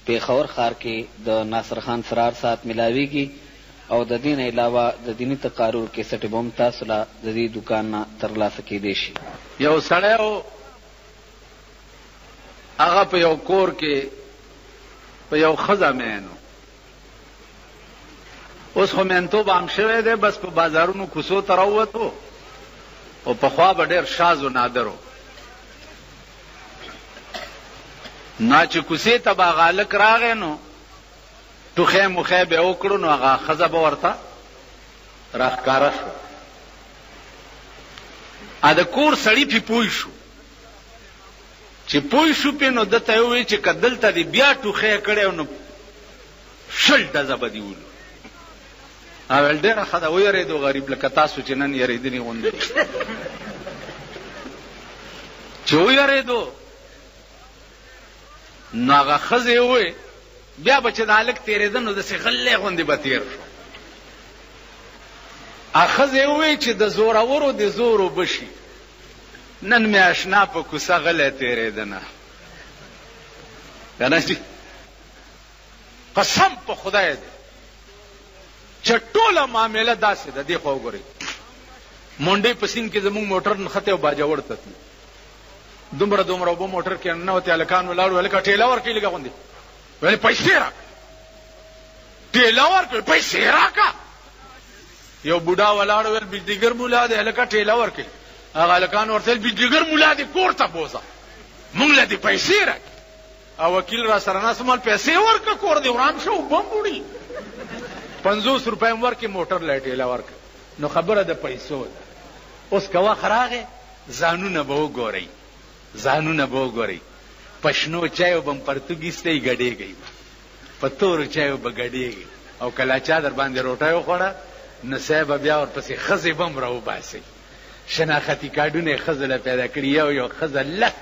پیښور ښار کې د ناصر خان سرار سات ملاویږي او د دې نه علاوه د دیني تقارر کیسټ به هم تاسو له د دې دوکان نه ترلاسه کیدی شي. یو سړی و هغه په یو کور کې په یو ښځه مین و اوس خو مینتوب عام شوی دی، بس په بازارونو کوڅو ته راووتو او پخوا به ډېر شاز و نادر و. نا چې کوڅې ته به هغه هلک راغی نو ټوخی موخی به یې وکړو نو هغه ښځه به ورته راښکاره شو. د کور سړي پې پوه شو، چې پوه شو پې نو ده ته یې وویل چې که دلته دې بیا ټوخی کړی نو 10 ډزه به دې ولو. ویل ډېره ښه ده، ویرېدو غریب لکه تاسو چې نن یېرېدنې غوندې. چې ویرېدو نو هغه ښځې وویل بیا به چې د هلک تېرېده نو داسې غلې غوندې به تېر شو. هغه ښځې وویل چې د زورورو د زور اوبه شي، نن مې اشنا په کوڅه غلی تېرېده نه. که نه چې قسم په خدای دی چې ټوله معامله داسې ده. دې خوا وګورئ، مونډۍ په سیند کې زموږ موټر نښتی او باجوړ ته تلو، دومره اوبه موټر کې ننوتې، هلکان ولاړو، هلکه ټېله ورکړي لږه غوندې، ویل پیسې راکړه. ټېله ورکړه، پیسې راکړه. یو بوډا ولاړ ویل بجلیګر مولا دی، هلکه ټېله ورکړي. هغه هلکان ورته ویل بجلیګر مولا دی کور ته بوځه، مونږ له دې پیسې راکړي. او وکیل را سره ناست مال پیسې ورکړه، کور دې وران شو، اوبه هم وړي. 50 روپۍ هم ورکړي، موټر له ټېله ورکړه. نو خبره د پیسو ده. اوس که وخت راغی ځانونه به وګورئ، ځانونه به وګورئ. په شنو چایو به م پرتوګ ایستی ګډېږئ، په تورو چایو به ګډېږئ. او کله چا در باندې روټۍ وخوړه نو صاحب به بیا ورپسې ښځې به م راوباسئ. شناختي کارډونه یې ښځو له پیدا کړي، یو ښځه لس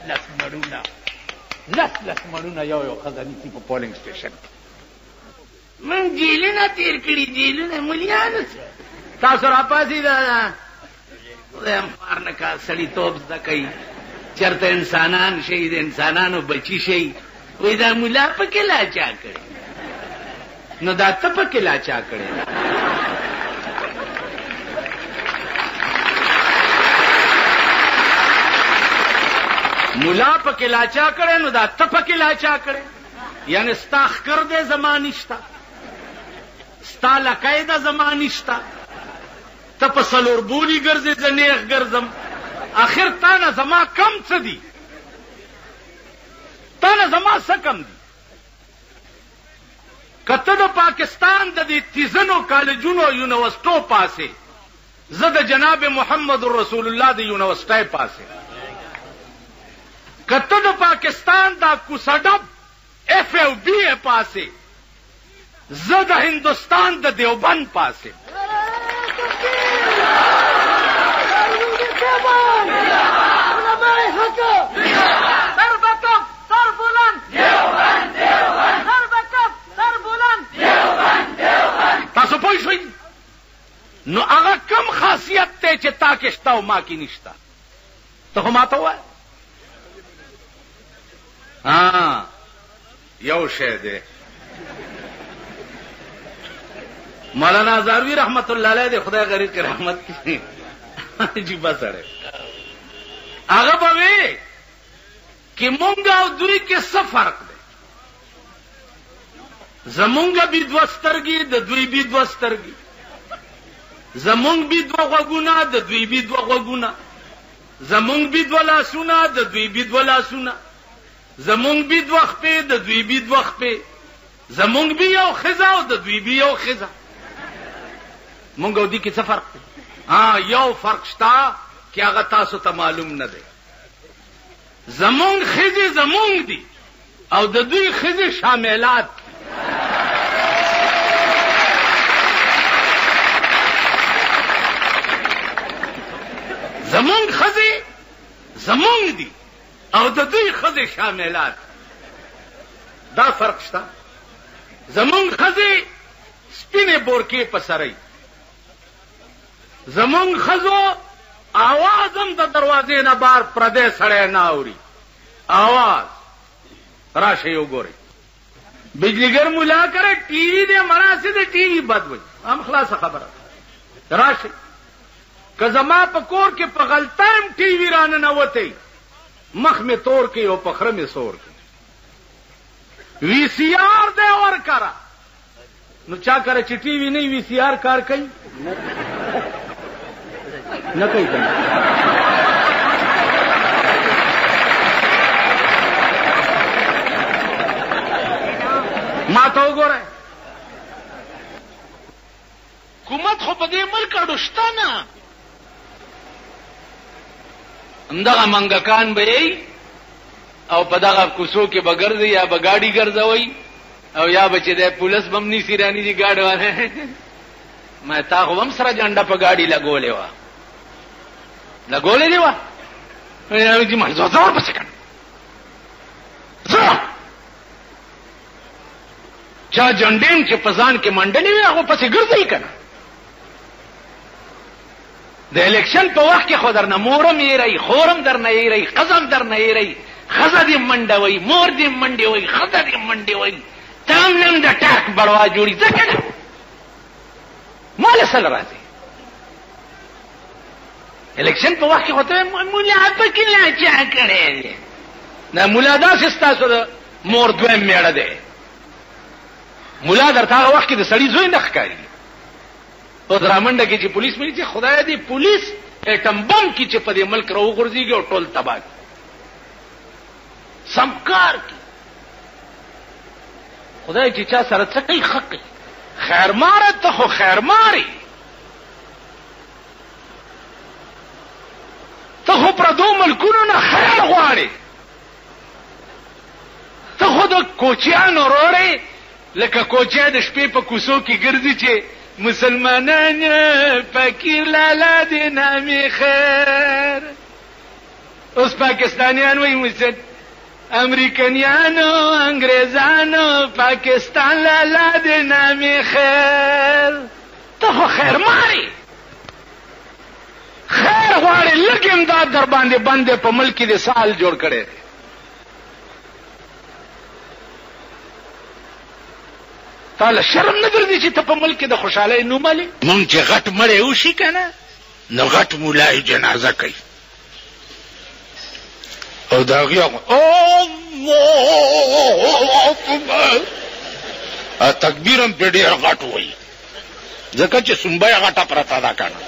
مړونه یو ښځه نیسي په پولنګ سټیشن کې. من جیلونه تیر کړي، جیلونه ملیانو تاسو راپاسې ده خدای خوار نه کا سړیتوب زده کوي. چېرته انسانان شي، د انسانانو بچي شي، وایي دا ملا پکې لاچا کړي. نو دا ته پکې لاچا کړي. ملا پکې لاچا کړي نو دا ته پکې لاچا کړي. یعنی ستا ښکر دی زما نشته، ستا لکۍ ده زما نشته، ته په څلور بولي ګرځې، زه نیغ ګرځم. آخر تا نه زما کم څه دي؟ تا نه زما څه کم دي؟ که ته د پاکستان د دې 30 کالجونو یونیورسټو پاسې، زه د جناب محمد رسول الله د یونیورسټۍ پاسې. که ته د پاکستان دا کوسډب FFB پاسې، زه د هندوستان د دیوبند پاسې. تاسو پوه شئ؟ نو هغه کم خاصیت دی چې تا کې شته او ما کې نشته؟ ته خو ما ته ووایه. یو شی دی، مولانا هزاروي رحمت الله علیه دی، خدای غریب کې رحمت کړي، عجیبه سړی. هغه به وی چې مونږ او دوی کې څه فرق دی؟ زمونږ بي 2 سترګې، د دوی بي 2 سترګې. زمونږ بي 2 غوږونه، د دوی بي 2 غوږونه. زمونږ بي 2 لاسونه، د دوی بي 2 لاسونه. زمونږ بي 2 خپې، د دوی بي 2 خپې. زمونږ بي یو ښځه او د دوی بي یو ښځه. مونږ او دې کې څه فرق دی؟ یو فرق شته چې هغه تاسو ته معلوم نه دی. زمونږ ښځې زمونږ دي او د دوی ښځې شاملات. زمونږ ښځې زمونږ دي او د دوی ښځې شاملات. دا فرق شته. زمونږ ښځې سپینې بورکې په سرۍ، زمونږ ښځو आवाज هم د دروازې نه بار پردی سړی نه اوري. आवाज راشئ وګورئ. بجلیګر مولا کرے ٹی وی دے مناسب دے ٹی وی بد وي، هم خلاصه خبره. راشئ که زما په کور کې په غلطایم ټي وي رانه نوتی، مخ می تور کې او په خره می سور کې. وی سی آر دے ور کرا نو چا کړه چې ټي وی نه وی سی آر کار کوي نه کوي ما ته وګوره حکومت خو په دې ملک اډوشته نه همدغه منګکان به یې او په دغه کوڅو کې به ګرځي یا به ګاډي ګرځوي او یا به چې د پولیس بم نیسي رانی دي ګاډي وانه ما تا خو هم سره جنډه په ګاډي لګولې وه دی وه چې ما زه ورپسې کړم چا جنډې چې په ځان کې منډلې وي هغه پسې ګرځي که نه د الیکشن په وخت کې خو درنه مورم ایرئ خورم درنه ایرئ قزم درنه ایرئ ښځه دې منډه وئ مور دې منډې وئ ښځه دې منډې وئ تام نم د ټاک بړوا جوړي ځکه نه ما له سره راځي الیکشن په وخت کې خو ته مولا پکې لا چا کړی دی نه مولا داسې ستاسو د مور دویم میړه دی مولا درته هغه وخت کې د سړي زوی نه ښکاري او درامنډه کې چې پولیس ملي چې خدای دې پولیس اټم بم کې چې په دې ملک راوغورځېږي او ټول تباه سمکار کی خدای چې چا سره څه کوي ښه کوي خیرماره ته خو خیرمارې ته خو پردو ملکونو نه خیر غواړې ته خو د کوچیانو وروړې لکه کوچیا د شپې په کوڅو کې ګرځي چې مسلمانان فقیر لالا دې نامې خیر اوس پاکستانیان وایي امریکنیانو انګریزانو پاکستان لالا دې نامې خیر ته خو خیر ماري خیر غواړې لږ امداد در باندې بند په ملک کې د سال جوړ کړی تاله شرم نه ګرځي چې ته په ملک کې د خوشحالۍ نوم علي مونږ چې غټ مړی وشي که نه نو غټ مولای جنازه کوي او د هغې الله اکبر تکبیر هم پرې ډېر غټ وایي ځکه چې سنبه یې غټه پرته ده که نه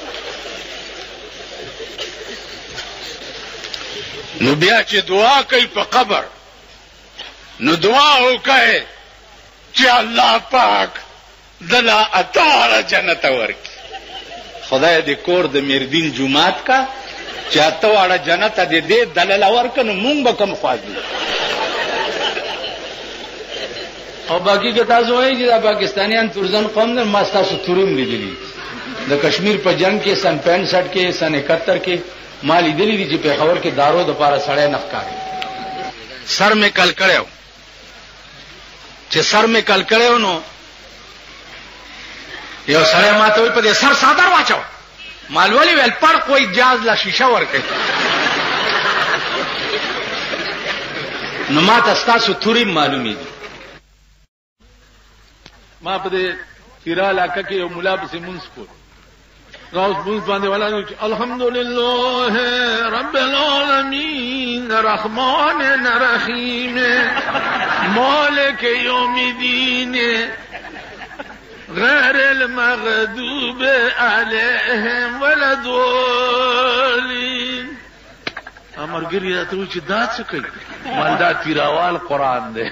نو بیا چې دعا کوي په قبر نو دعا وکړئ چې الله پاک دله اتاړه جنت ورکړي خدای دې کور د میردین جومات کا چې اته واړه جنت دې دلله ورکړه نو مونږ به کوم خوا ځو او باقي که تاسو وایئ چې دا پاکستانیان تورزن قوم نه ما ستاسو تورم لیدلي د کشمیر په جنگ کې سن 65 کې سن 71 کې ما لیدلي دي چې پېښور کې دارو دپاره سړی نه ښکاري سر مې کل کړی چې سر مې کل کړی نو یو سړی ما ته وایي په دې سر څادر واچوه مال ولې ویل پړق وایي جاز له شیشه ورکوي نو ما ته ستاسو تورې معلومې دي ما په دې تیرا علاقه کې یو ملا پسې مونځ کول راوس مونځ باندې ولاړ چې الحمدلله رب العالمین رحمان رحیم مالک یوم الدین غیر المغضوب علیهم ولا الضالین امرګری راته چې دا څه کوي مالدا تیراوال قران دی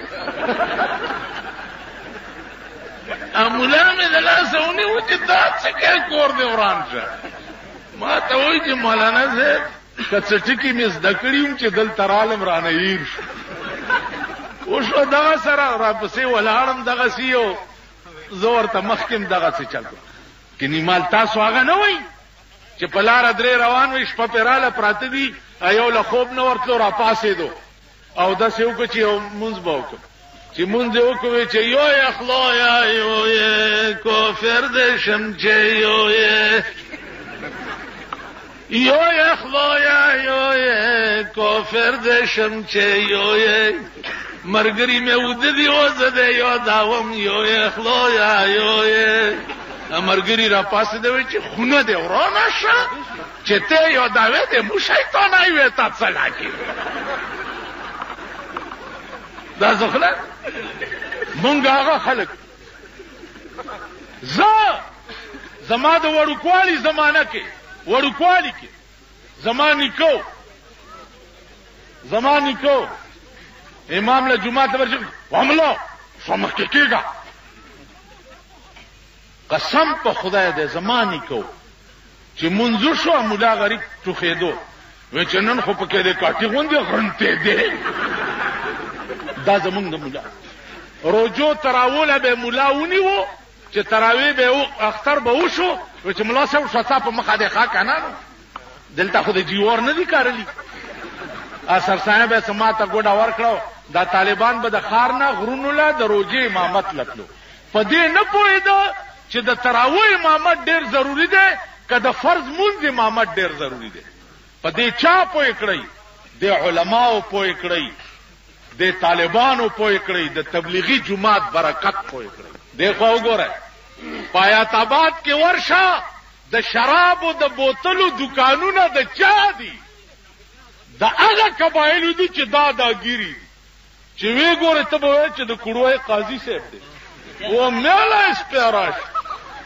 مولا مې د لاسه ونیو چې دا څه کوي کور دې وران شه ما ته وایي چې مولانا صاحب که څه ټکي مې زده کړي وم چې دلته رالم رانه هیر شو وشو دغه سره راپسې ولاړم دغسې یو زه ورته مخکې م دغسې چل کړم کني مال تاسو هغه نه وایي چې په لاره درې روان وي شپه پې راله پراته دي یو له خوب نه ورتلو راپاسېدو او داسې وکړو چې یو مونځ به وکړو چې مونځ یې وکړو چې یو یې خدایا یو یې کافر دې شم چې یو یې یو یې خدایا یو یې کافر دې شم چې یو یې مرګري مې وده دي وزه دې یادوم یو یې خدایا یو یې مرګري را پاسې دی وایي چې خونه دې ورانه شه چې ته یادوې دې مو شیطانه وې تا څه لاګي دا زخله مونږ هغه خلک زما د وړوکوالي زمانه کې زما نیکو امام له جمعه ته ورشي واملو سمخ کېږي قسم په خدای دې زما نیکو چې منځو شو مولا غریب ټوخېدو و چې نن خو پکې دې کاټي غوندې غرنته دې دا زمونږ د مولا روجو تراوله به مولا ونیو چې تراوی به اختر به وشو و چې مولا صاحب شتا په مخه دې ښه کنه دلته خو دې جیور نه دي کارلی اثر صاحب سماته ګوډه ورکړو دا طالبان به د خار نه غرونو له د روجي امامت لټلو په دې نه پوهېده چې د تراوی امامت ډیر ضروری دی که د فرض مونځ امامت ډیر ضروری دی په دې چا پوه کړی د علماو پوه کړی د طالبانو پوه کړی د تبلیغي جماعت برکت پوه کړی دیکھو وګوره پایات آباد کې ورشه د شرابو د بوتلو دکانونه د چا دي د هغه قبایلو دي چې داګيري چې وی ګوره ته به چې د کړوې قاضي صاحب دی و مېلا اسپراش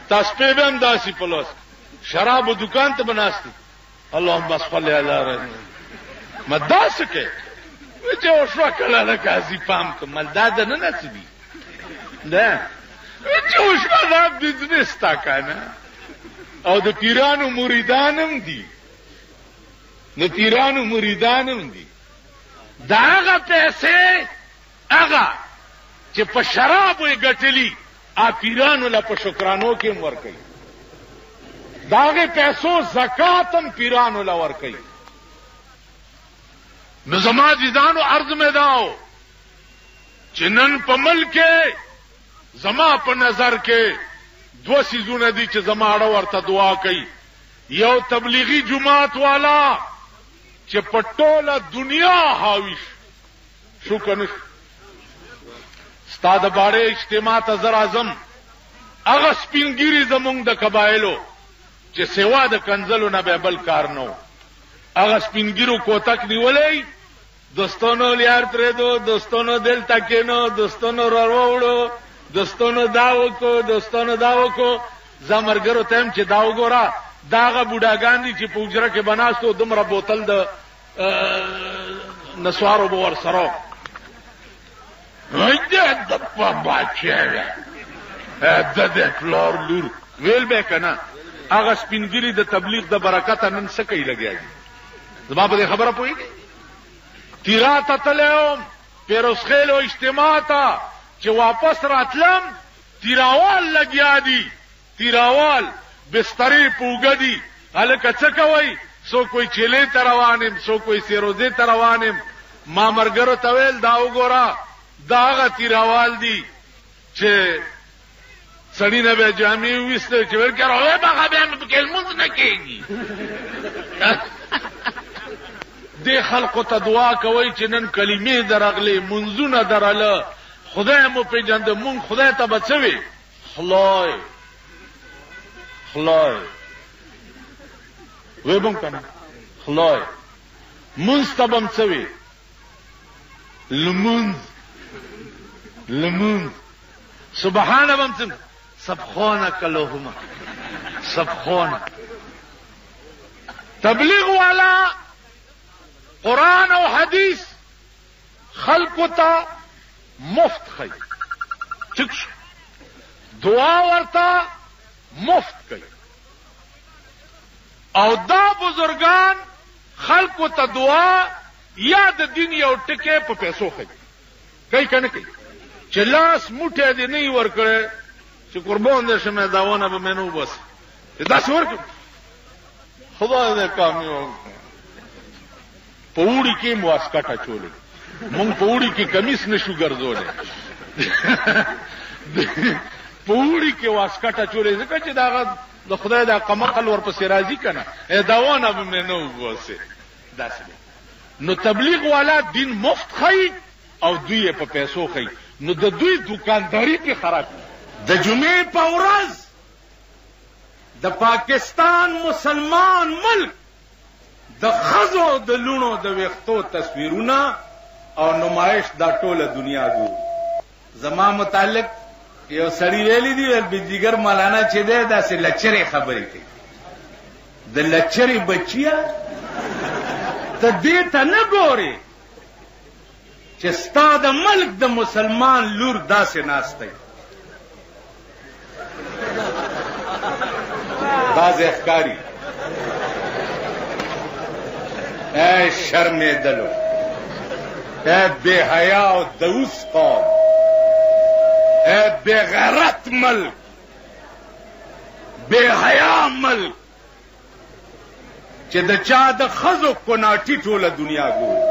تاسو په بهم داسي پلوس شراب دکان ته بناستي اللهم صل علی رسول مداسکه چې اوسه کله د قاضي پام کومل دا نه نسبي ده چې اوسه دا بزنس تا کنه او د پیرانو مریدانم دي دا هغه پیسې هغه چې په شرابو یې ګټلي پیرانو له په شکرانو کې ورکوي دا هغه پیسو زکات هم پیرانو له ورکوي نو زما عزیزانو عرض مې داو چې نن په ملک زما په نظر کې دو سيزونه دي چې زما اړه ورته دعا کوي یو تبلیغي جماعت والا چې په ټوله دنیا حاوی شو کنه استاد باړې اجتماع ته زر اعظم هغه سپینګيري زمونږ د قبایلو چې سیوا د کنزلو نه به بل کار نو هغه سپینګيرو کوتک نیولې دوستانو لیار ترې دو دوستانو دل تکینو دوستانو وروړو دوستانو داو کو زمرګرو تم چې داو ګورا داغه بوډاګان دي چې په وجره کې بناستو دمره بوتل د نسوارو بور سره هیڅ د پابا چیرې د فلور لور ویل به کنه هغه سپینګری د تبلیغ د برکت نن څه کوي لګیږي زما په خبره پوهیږي تیراته تلم پیروسخیل او اجتماع ته چې واپس راتلم تیراوال لګیا دي تیراوال بستری پوګدي الکه څه کوي سو کوئی چيله تروانم سو کوئی سیروزه تروانم ما مرګرو تویل دا وګورا داغه تیراوال دي چې سړی نه به جامې وسته چې ورکړو به به په کلمونځ نه کېږي دې خلقو ته دعا کوي چې نن کلمې درغلي منځونه دراله خدای مو پیژند مون خدای ته بچوي خلای وې بم کنه خلای منستبم څوي لمون سبحان بم څم سبحانك اللهم سبحان تبلیغ والا قرآن او حدیث خلقو ته مفت خی ٹھیک شو دعا ورتا مفت کوي او دا بزرگان خلقو ته دعا یا د دین یو ټکی په پیسو کوي کنه کوي چې لاس موټه دې نه ورکړي چې قربان دې شمه داونه به منو بس دا څور خدای دې کامیاب پوری کې مواسکټه چولې مونږ پوری کې کمیس نشو ګرځولې پوری کې واسکټه چولې ځکه چې دا د خدای د قمقل ورپسې راځي کنه داونه به منو بس داسې نو تبلیغ والا دین مفت خی او دوی په پیسو خی نو د دوی دکانداری کې خراب د جمعې په ورځ د پاکستان مسلمان ملک د خزو د لونو د وختو تصویرونه او نمایش دا ټوله دنیا ګوري زما متعلق یو سړی ویلی دی ول بجیګر مولانا چې دی داسې لچرې خبرې کوي د لچرې بچیا ته دې ته نه ګورې چې ستا د ملک د مسلمان لور داسې ناستی بعضې ښکاري اے شرمېدلو اے بے حیا او دوس قوم اے بے غیرت ملک بے حیا ملک چې د چا د ښځو کوناټي ټوله دنیا ګوري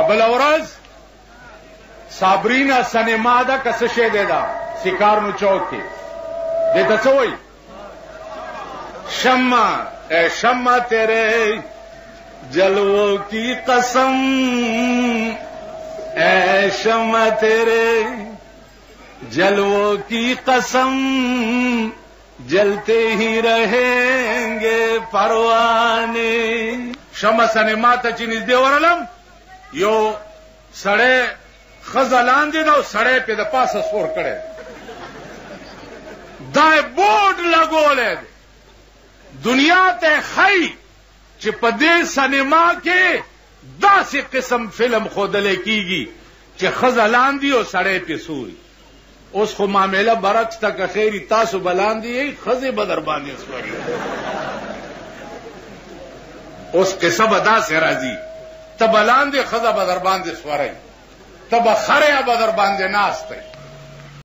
بله ورځ صابرینا سنیما ده که څه شی دی دا سیکارنو چوک کې دې ته څه وایي شمع اے شمع تیرے جلووں کی قسم اے شمع تیرے جلووں کی قسم جلتے ہی رہیں گے پروانے شمع سنیما ته چې نږدې ورغلم یو سړی ښځه لاندې ده او سړی پې د پاسه سور کړی دا بورډ لګولی دی دنیا ته ښایي چې په دې سینما کې داسې قسم فلم ښودلی کېږي چې ښځه لاندې او سړی پې سوري اوس خو معامله برعکس ته که خیري تاسو به لاندې یئ ښځې به در باندې سوري اوس قصه به داسې راځي ته به لاندې ښځه به در باندې سورئ ته به خره به در باندې ناستی